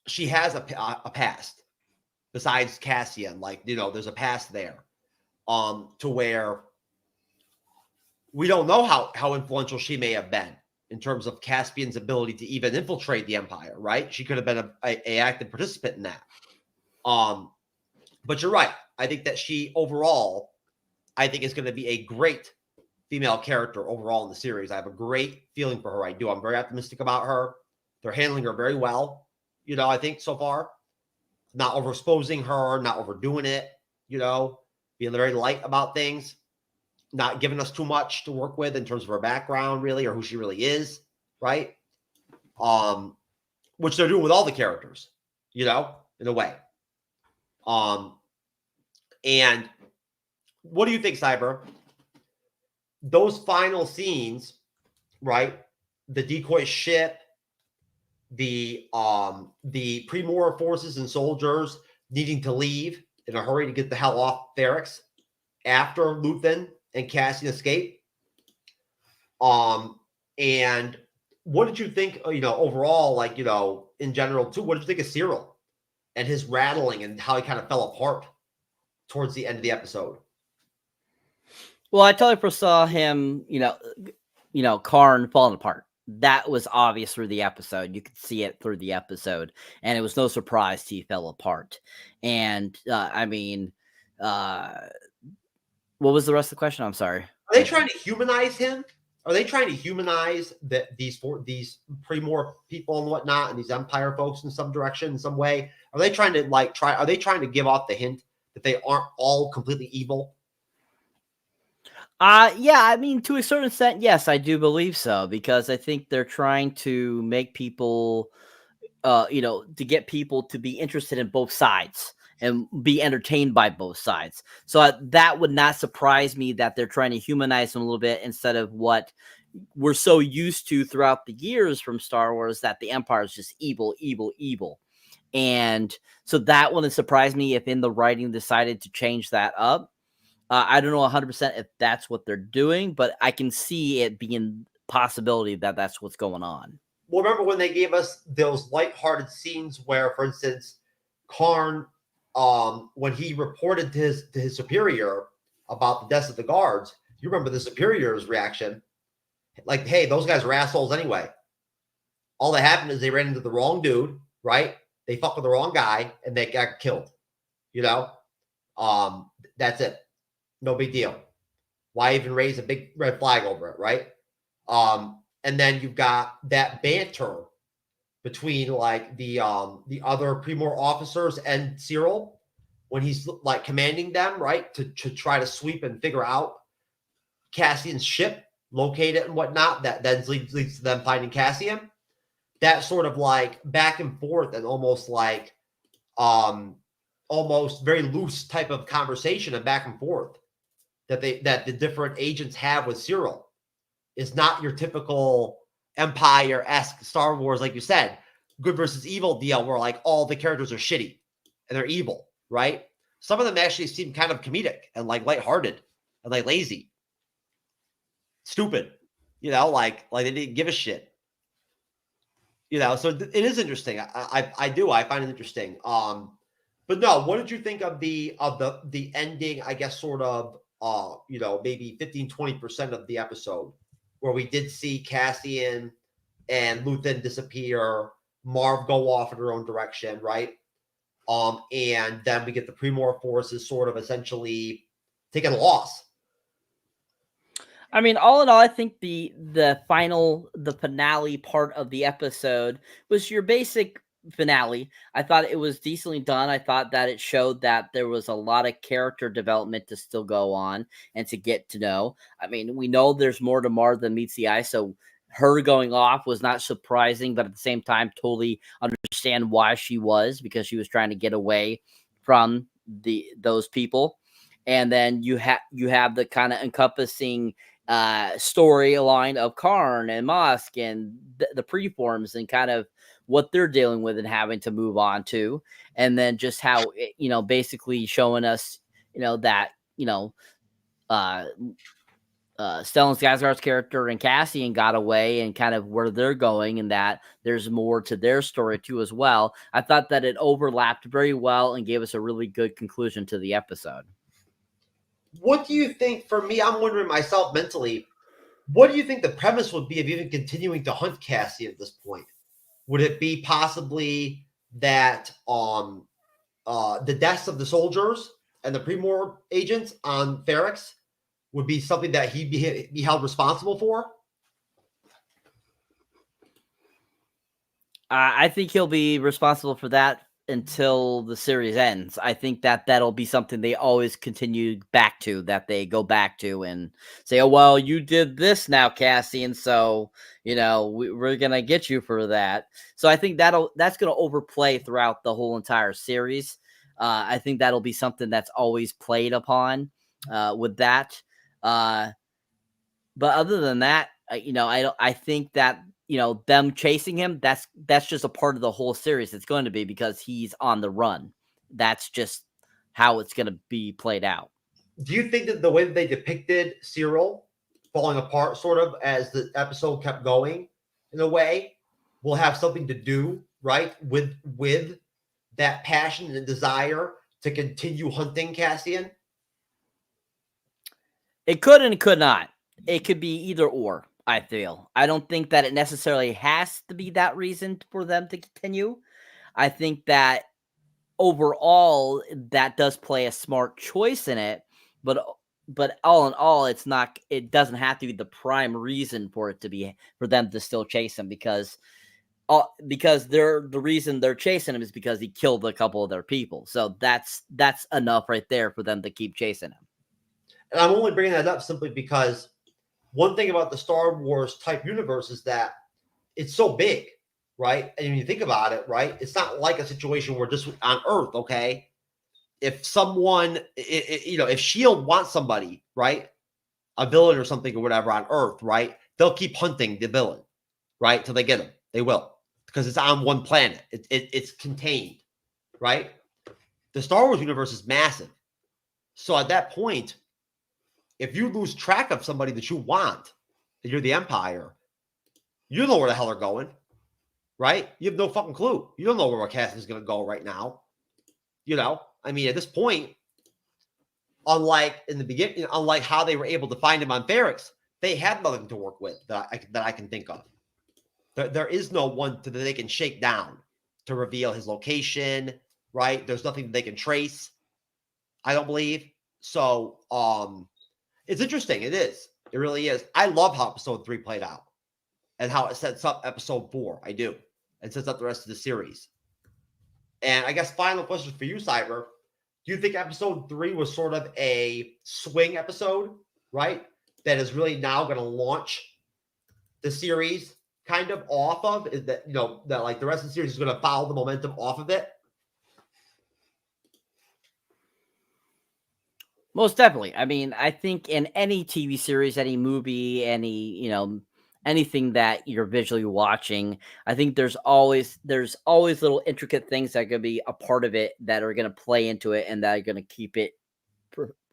she has a past besides Cassian. Like, there's a past there. To where we don't know how influential she may have been in terms of Caspian's ability to even infiltrate the Empire, right? She could have been a active participant in that. But you're right. I think that she overall, I think is going to be a great female character overall in the series. I have a great feeling for her. I do. I'm very optimistic about her. They're handling her very well, I think so far. Not overexposing her, not overdoing it, being very light about things, not giving us too much to work with in terms of her background, really, or who she really is, right? Which they're doing with all the characters, in a way. And what do you think, Cyber? Those final scenes, right? The decoy ship, the Pre-War forces and soldiers needing to leave in a hurry to get the hell off Ferrix after Luthen and Cassian escape. And what did you think, overall, like, in general, too? What did you think of Cyril and his rattling and how he kind of fell apart towards the end of the episode? Well, I totally foresaw him, Karn falling apart. that was obvious through the episode. You could see it through the episode, and it was no surprise he fell apart. And I mean, what was the rest of the question? I'm sorry. Are they trying to humanize him? Are they trying to humanize these Pre-Morph people and whatnot, and these Empire folks in some direction, in some way? Are they trying to Are they trying to give off the hint that they aren't all completely evil? Yeah, I mean, to a certain extent, yes, I do believe so, because I think they're trying to make people, to get people to be interested in both sides and be entertained by both sides. So that would not surprise me that they're trying to humanize them a little bit instead of what we're so used to throughout the years from Star Wars, that the Empire is just evil, evil, evil. And so that wouldn't surprise me if in the writing decided to change that up. I don't know 100% if that's what they're doing, but I can see it being possibility that that's what's going on. Well, remember when they gave us those lighthearted scenes where, for instance, Karn, when he reported to his superior about the deaths of the guards, you remember the superior's reaction, like, "Hey, those guys are assholes anyway. All that happened is they ran into the wrong dude, right? They fucked with the wrong guy, and they got killed. That's it. No big deal. Why even raise a big red flag over it, right?" And then you've got that banter between the other Pre-Morph officers and Cyril when he's commanding them, right, to try to sweep and figure out Cassian's ship, locate it and whatnot. That then leads to them finding Cassian. That sort of back and forth and almost almost very loose type of conversation and back and forth that the different agents have with Cyril is not your typical Empire-esque Star Wars, like you said, good versus evil deal where all the characters are shitty and they're evil, right? Some of them actually seem kind of comedic and lighthearted and lazy, stupid, they didn't give a shit, So it is interesting. I find it interesting. But no, what did you think of the ending? I guess sort of maybe 15-20% of the episode, where we did see Cassian and Luthen disappear, Marv go off in her own direction, right? And then we get the Pre-Morph forces sort of essentially taking a loss. I mean, all in all, I think the finale part of the episode was your basic finale. I thought it was decently done. I thought that it showed that there was a lot of character development to still go on and to get to know. I mean, we know there's more to Marva than meets the eye, so her going off was not surprising, but at the same time, totally understand why she was, because she was trying to get away from those people. And then you have the kind of encompassing storyline of Karn and Mosk and the preforms and kind of what they're dealing with and having to move on to, and then just how basically showing us that Stellan Skarsgard's character and Cassian got away and kind of where they're going, and that there's more to their story too as well. I thought that it overlapped very well and gave us a really good conclusion to the episode. What do you think? For me, I'm wondering myself mentally, what do you think the premise would be of even continuing to hunt Cassian at this point? Would it be possibly that the deaths of the soldiers and the Pre-Morph agents on Ferrix would be something that he'd be held responsible for? I think he'll be responsible for that until the series ends. I think that that'll be something they always continue back to, that they go back to and say, "Oh, well, you did this now, Cassian, so we're gonna get you for that." So I think that's gonna overplay throughout the whole entire series. I think that'll be something that's always played upon with that. But other than that, I think that them chasing him, that's just a part of the whole series. It's going to be because he's on the run. That's just how it's going to be played out. Do you think that the way that they depicted Cyril falling apart sort of as the episode kept going, in a way, will have something to do, right, with that passion and desire to continue hunting Cassian? It could and it could not. It could be either or. I feel. I don't think that it necessarily has to be that reason for them to continue. I think that overall that does play a smart choice in it, but all in all, it doesn't have to be the prime reason for it to be for them to still chase him, because the reason they're chasing him is because he killed a couple of their people. So that's enough right there for them to keep chasing him. And I'm only bringing that up simply because one thing about the Star Wars type universe is that it's so big, right? And when you think about it, right, it's not like a situation where just on Earth, okay, if someone, if S.H.I.E.L.D. wants somebody, right, a villain or something or whatever on Earth, right, they'll keep hunting the villain, right, till they get him. They will, because it's on one planet. It's contained, right? The Star Wars universe is massive. So at that point, if you lose track of somebody that you want, and you're the Empire, you don't know where the hell they're going, right? You have no fucking clue. You don't know where Cassian is going to go right now. I mean, at this point, unlike in the beginning, unlike how they were able to find him on Ferrix, they had nothing to work with that I can think of. There is no one that they can shake down to reveal his location, right? There's nothing that they can trace, I don't believe. So, it's interesting. It is. It really is. I love how episode 3 played out and how it sets up episode 4. I do. And sets up the rest of the series. And I guess final question for you, Cyber. Do you think episode 3 was sort of a swing episode, right? That is really now going to launch the series kind of off of? Is that, that like the rest of the series is going to follow the momentum off of it? Most definitely. I mean, I think in any TV series, any movie, anything that you're visually watching, I think there's always little intricate things that are going to be a part of it that are going to play into it and that are going to keep it,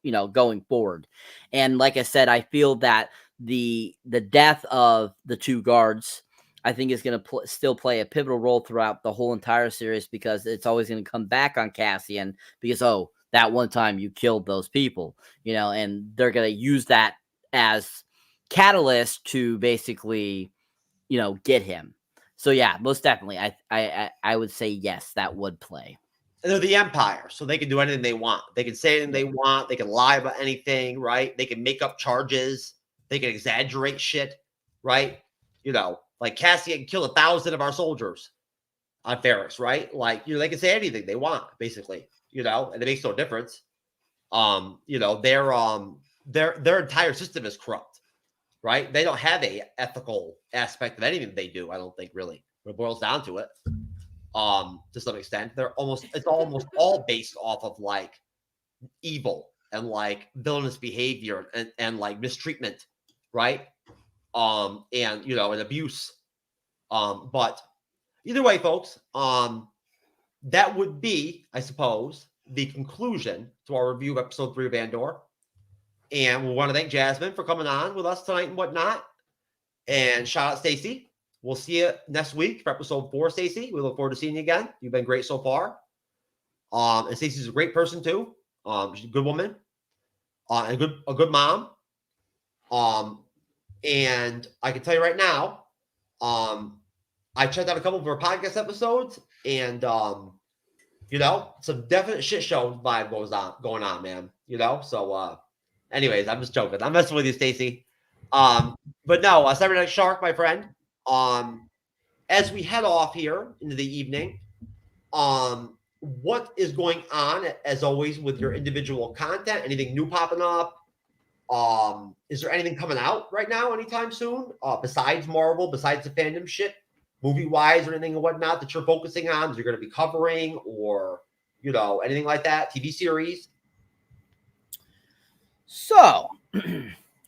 going forward. And like I said, I feel that the death of the 2 guards, I think, is going to still play a pivotal role throughout the whole entire series, because it's always going to come back on Cassian because, that one time you killed those people, and they're going to use that as catalyst to basically, get him. So yeah, most definitely. I would say yes, that would play. And they're the Empire, so they can do anything they want. They can say anything they want. They can lie about anything, right? They can make up charges. They can exaggerate shit, right? Like Cassian killed 1,000 of our soldiers on Ferrix, right? Like, they can say anything they want, basically, and it makes no difference. Their entire system is corrupt, right? They don't have a ethical aspect of anything they do, I don't think, really, when it boils down to it. To some extent, it's almost all based off of like evil and like villainous behavior and like mistreatment, right? And and abuse. But either way, folks, that would be, I suppose, the conclusion to our review of episode 3 of Andor. And we want to thank Jasmine for coming on with us tonight and whatnot. And shout out Stacy. We'll see you next week for episode 4, Stacy. We look forward to seeing you again. You've been great so far. And Stacy's a great person too. She's a good woman. And a good mom. And I can tell you right now, I checked out a couple of her podcast episodes, and some definite shit show vibe going on, man. So anyways, I'm just joking. I'm messing with you, Stacy. But no, Cyberneticshark, my friend. As we head off here into the evening, what is going on as always with your individual content? Anything new popping up? Is there anything coming out right now anytime soon? Besides Marvel, besides the fandom shit, movie-wise or anything and whatnot that you're focusing on, that you're going to be covering, or anything like that, TV series? So,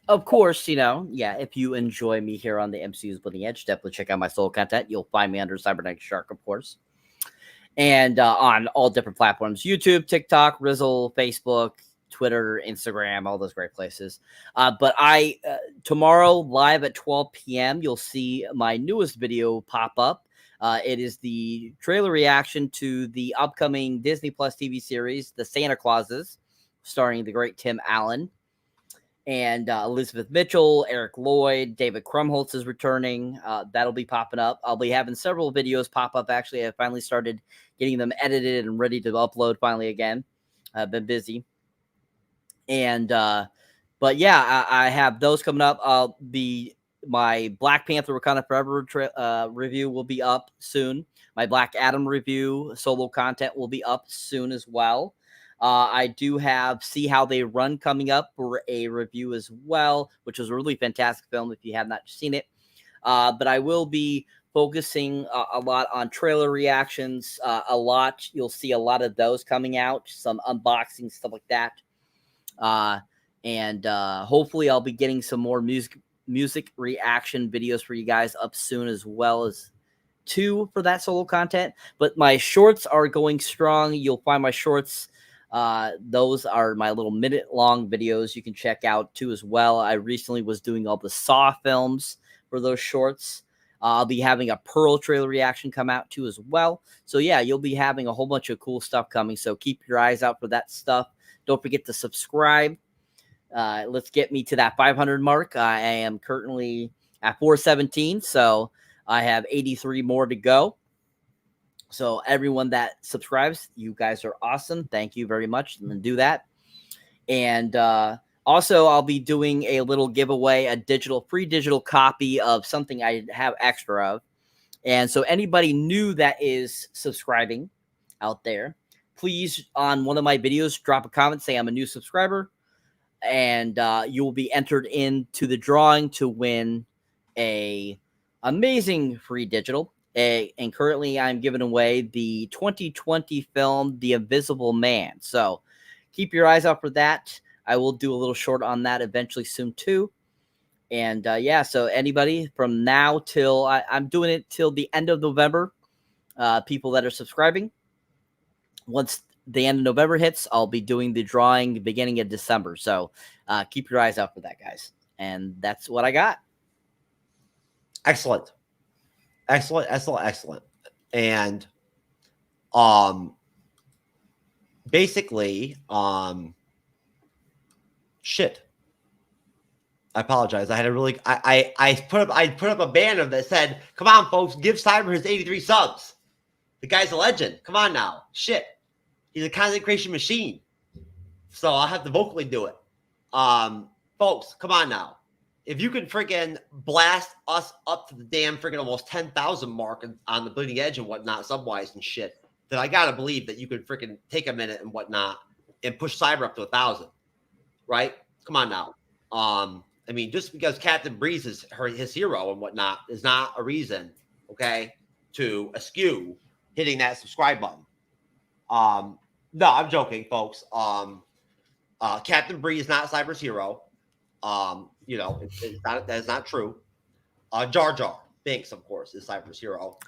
of course, if you enjoy me here on the MCU's Bleeding Edge, definitely check out my solo content. You'll find me under Cyberneticshark, of course. And on all different platforms, YouTube, TikTok, Rizzle, Facebook, Twitter, Instagram, all those great places. But tomorrow, live at 12 p.m., you'll see my newest video pop up. It is the trailer reaction to the upcoming Disney Plus TV series, The Santa Clauses, starring the great Tim Allen. And Elizabeth Mitchell, Eric Lloyd, David Krumholtz is returning. That'll be popping up. I'll be having several videos pop up. Actually, I finally started getting them edited and ready to upload finally again. I've been busy. And, but yeah, I have those coming up. My Black Panther Wakanda Forever review will be up soon. My Black Adam review solo content will be up soon as well. I do have See How They Run coming up for a review as well, which was a really fantastic film if you have not seen it. But I will be focusing a lot on trailer reactions. You'll see a lot of those coming out, some unboxing, stuff like that. And hopefully I'll be getting some more music reaction videos for you guys up soon, as well as 2 for that solo content. But my shorts are going strong. You'll find my shorts. Those are my little minute-long videos you can check out too as well. I recently was doing all the Saw films for those shorts. I'll be having a Pearl trailer reaction come out too as well. So yeah, you'll be having a whole bunch of cool stuff coming. So keep your eyes out for that stuff. Don't forget to subscribe. Let's get me to that 500 mark. I am currently at 417, so I have 83 more to go. So everyone that subscribes, you guys are awesome. Thank you very much. And then do that. And also, I'll be doing a little giveaway, a free digital copy of something I have extra of. And so anybody new that is subscribing out there, please, on one of my videos, drop a comment, say I'm a new subscriber, and you will be entered into the drawing to win a amazing free digital. And currently I'm giving away the 2020 film, The Invisible Man. So keep your eyes out for that. I will do a little short on that eventually soon too. And yeah, so anybody from now till I'm doing it till the end of November, people that are subscribing. Once the end of November hits, I'll be doing the drawing beginning of December. So keep your eyes out for that, guys. And that's what I got. Excellent. And basically, shit. I apologize. I had a really I put up a banner that said, "Come on, folks, give Cyber his 83 subs." The guy's a legend. Come on now. Shit. He's a content creation machine. So I'll have to vocally do it. Folks, come on now. If you can freaking blast us up to the damn freaking almost 10,000 mark on the bleeding edge and whatnot, subwise and shit, then I gotta believe that you could freaking take a minute and whatnot and push Cyber up to 1,000. Right? Come on now. I mean, just because Captain Breeze is his hero and whatnot is not a reason, okay, to eschew hitting that subscribe button. No, I'm joking, folks. Captain Bree is not Cyber's hero. You know, that is not true. Jar Binks, of course, is Cyber's hero.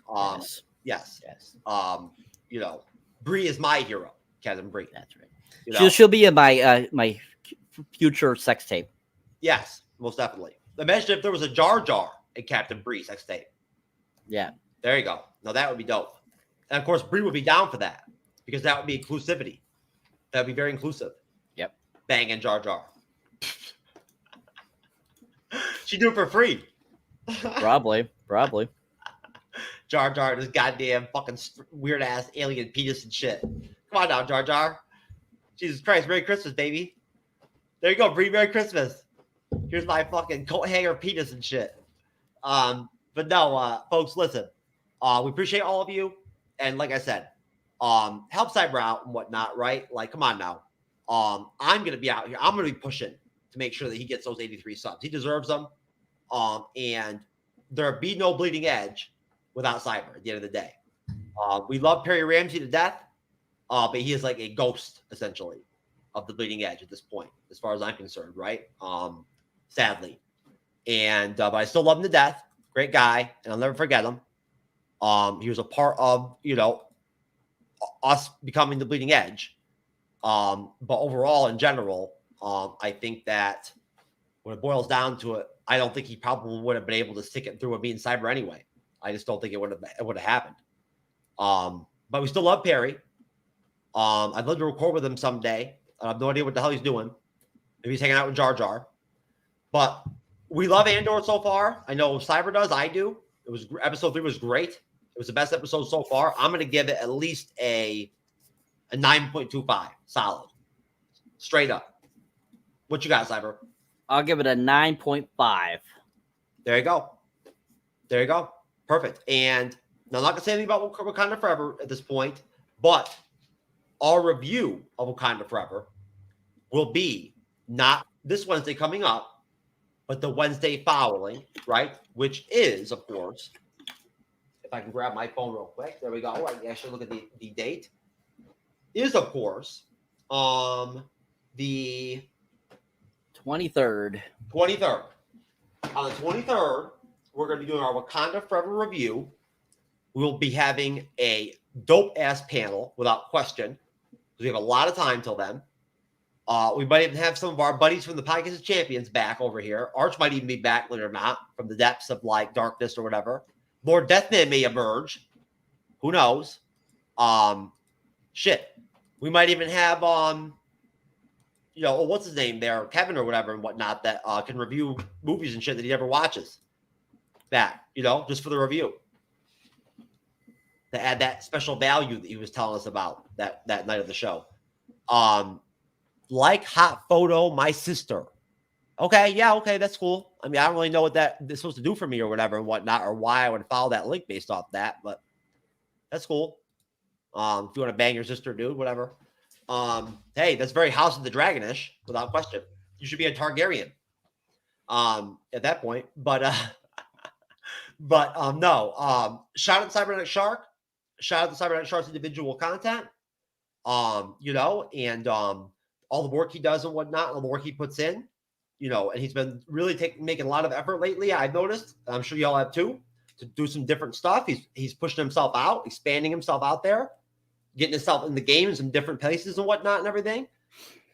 Yes. You know, Bree is my hero. Captain Bree. That's right. You know? She'll be in my future sex tape. Yes, most definitely. Imagine if there was a Jar in Captain Bree sex tape. Yeah. There you go. Now that would be dope. And of course, Bree would be down for that because that would be inclusivity. That would be very inclusive. Yep. Banging Jar. She'd do it for free. Probably. Jar, this goddamn fucking weird ass alien penis and shit. Come on now, Jar. Jesus Christ, Merry Christmas, baby. There you go, Bree. Merry Christmas. Here's my fucking coat hanger penis and shit. But no, folks, listen. We appreciate all of you, and like I said, help Cyber out and whatnot, right? Like, come on now. I'm gonna be out here. I'm gonna be pushing to make sure that he gets those 83 subs. He deserves them. And there'll be no bleeding edge without Cyber at the end of the day. We love Perry Ramsey to death, but he is like a ghost essentially of the bleeding edge at this point, as far as I'm concerned, right? Sadly. And but I still love him to death. Great guy, and I'll never forget him. He was a part of, you know, us becoming the bleeding edge. But overall, in general, I think that when it boils down to it, I don't think he probably would have been able to stick it through with me and Cyber anyway. I just don't think it would have happened. But we still love Perry. I'd love to record with him someday. I have no idea what the hell he's doing. Maybe he's hanging out with Jar. But we love Andor so far. I know Cyber does. I do. Episode 3 was great. It was the best episode so far. I'm going to give it at least a 9.25. Solid. Straight up. What you got, Cyber? I'll give it a 9.5. There you go. There you go. Perfect. And now I'm not going to say anything about Wakanda Forever at this point, but our review of Wakanda Forever will be not this Wednesday coming up, but the Wednesday following, right? Which is, of course, if I can grab my phone real quick. There we go. I can actually look at the date. Is, of course, the 23rd. 23rd. On the 23rd, we're going to be doing our Wakanda Forever review. We'll be having a dope-ass panel, without question, because we have a lot of time till then. We might even have some of our buddies from the Podcast of Champions back over here. Arch might even be back, believe it or not, from the depths of, like, darkness or whatever. Lord Deathman may emerge. Who knows? Shit. We might even have, what's his name there? Kevin or whatever and whatnot that can review movies and shit that he never watches. Back, just for the review. To add that special value that he was telling us about that night of the show. Like hot photo, my sister. Okay, yeah, okay, that's cool. I mean, I don't really know what that is supposed to do for me or whatever and whatnot, or why I would follow that link based off that, but that's cool. If you want to bang your sister, dude, whatever. Hey, that's very House of the Dragonish, without question. You should be a Targaryen. At that point, but no. Shout out to Cyberneticshark. Shout out to Cyberneticshark's individual content. And all the work he does and whatnot, all the work he puts in, and he's been really making a lot of effort lately. I've noticed. I'm sure y'all have too, to do some different stuff. He's pushing himself out, expanding himself out there, getting himself in the games in different places and whatnot and everything.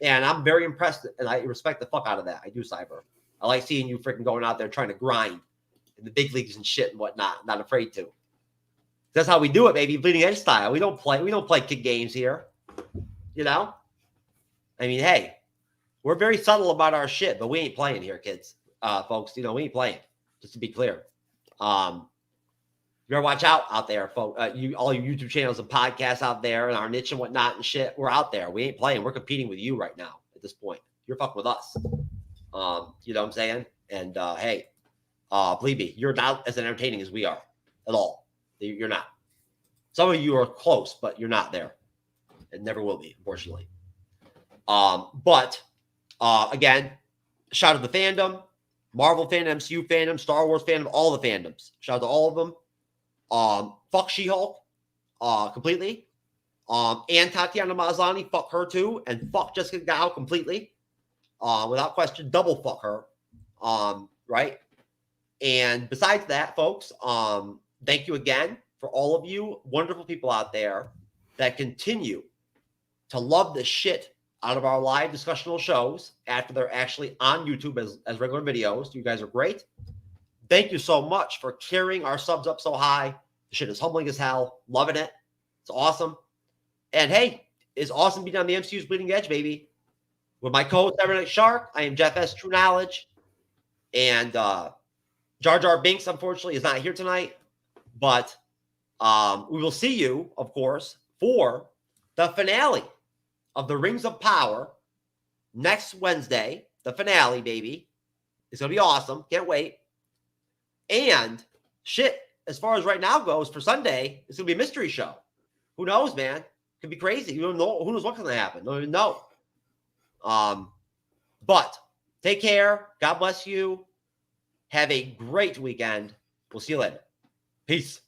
And I'm very impressed, and I respect the fuck out of that. I do, Cyber. I like seeing you freaking going out there trying to grind in the big leagues and shit and whatnot. Not afraid to. That's how we do it, baby. Bleeding edge style. We don't play kid games here. I mean, hey, we're very subtle about our shit, but we ain't playing here, kids. Folks, we ain't playing. Just to be clear. You better watch out there, folks. All your YouTube channels and podcasts out there and our niche and whatnot and shit. We're out there. We ain't playing. We're competing with you right now at this point. You're fucking with us. You know what I'm saying? And hey, believe me, you're not as entertaining as we are at all. You're not. Some of you are close, but you're not there. It never will be, unfortunately. But again, shout out to the fandom, Marvel fandom, MCU fandom, Star Wars fandom, all the fandoms. Shout out to all of them. Fuck She-Hulk completely. And Tatiana Maslany, fuck her too. And fuck Jessica Gao completely. Without question, double fuck her. Right? And besides that, folks, thank you again for all of you wonderful people out there that continue to love the shit out of our live discussional shows after they're actually on YouTube as regular videos. You guys are great. Thank you so much for carrying our subs up so high. The shit is humbling as hell. Loving it. It's awesome. And hey, it's awesome being on the MCU's Bleeding Edge, baby. With my co-host, Cyberneticshark, I am Jeff S. TrueKnowledge. And Jar Binks, unfortunately, is not here tonight. But we will see you, of course, for the finale of the Rings of Power next Wednesday. The finale, baby. It's going to be awesome. Can't wait. And shit, as far as right now goes, for Sunday, it's going to be a mystery show. Who knows, man? Could be crazy. You don't know. Who knows what's going to happen? Don't even know. But take care. God bless you. Have a great weekend. We'll see you later. Peace.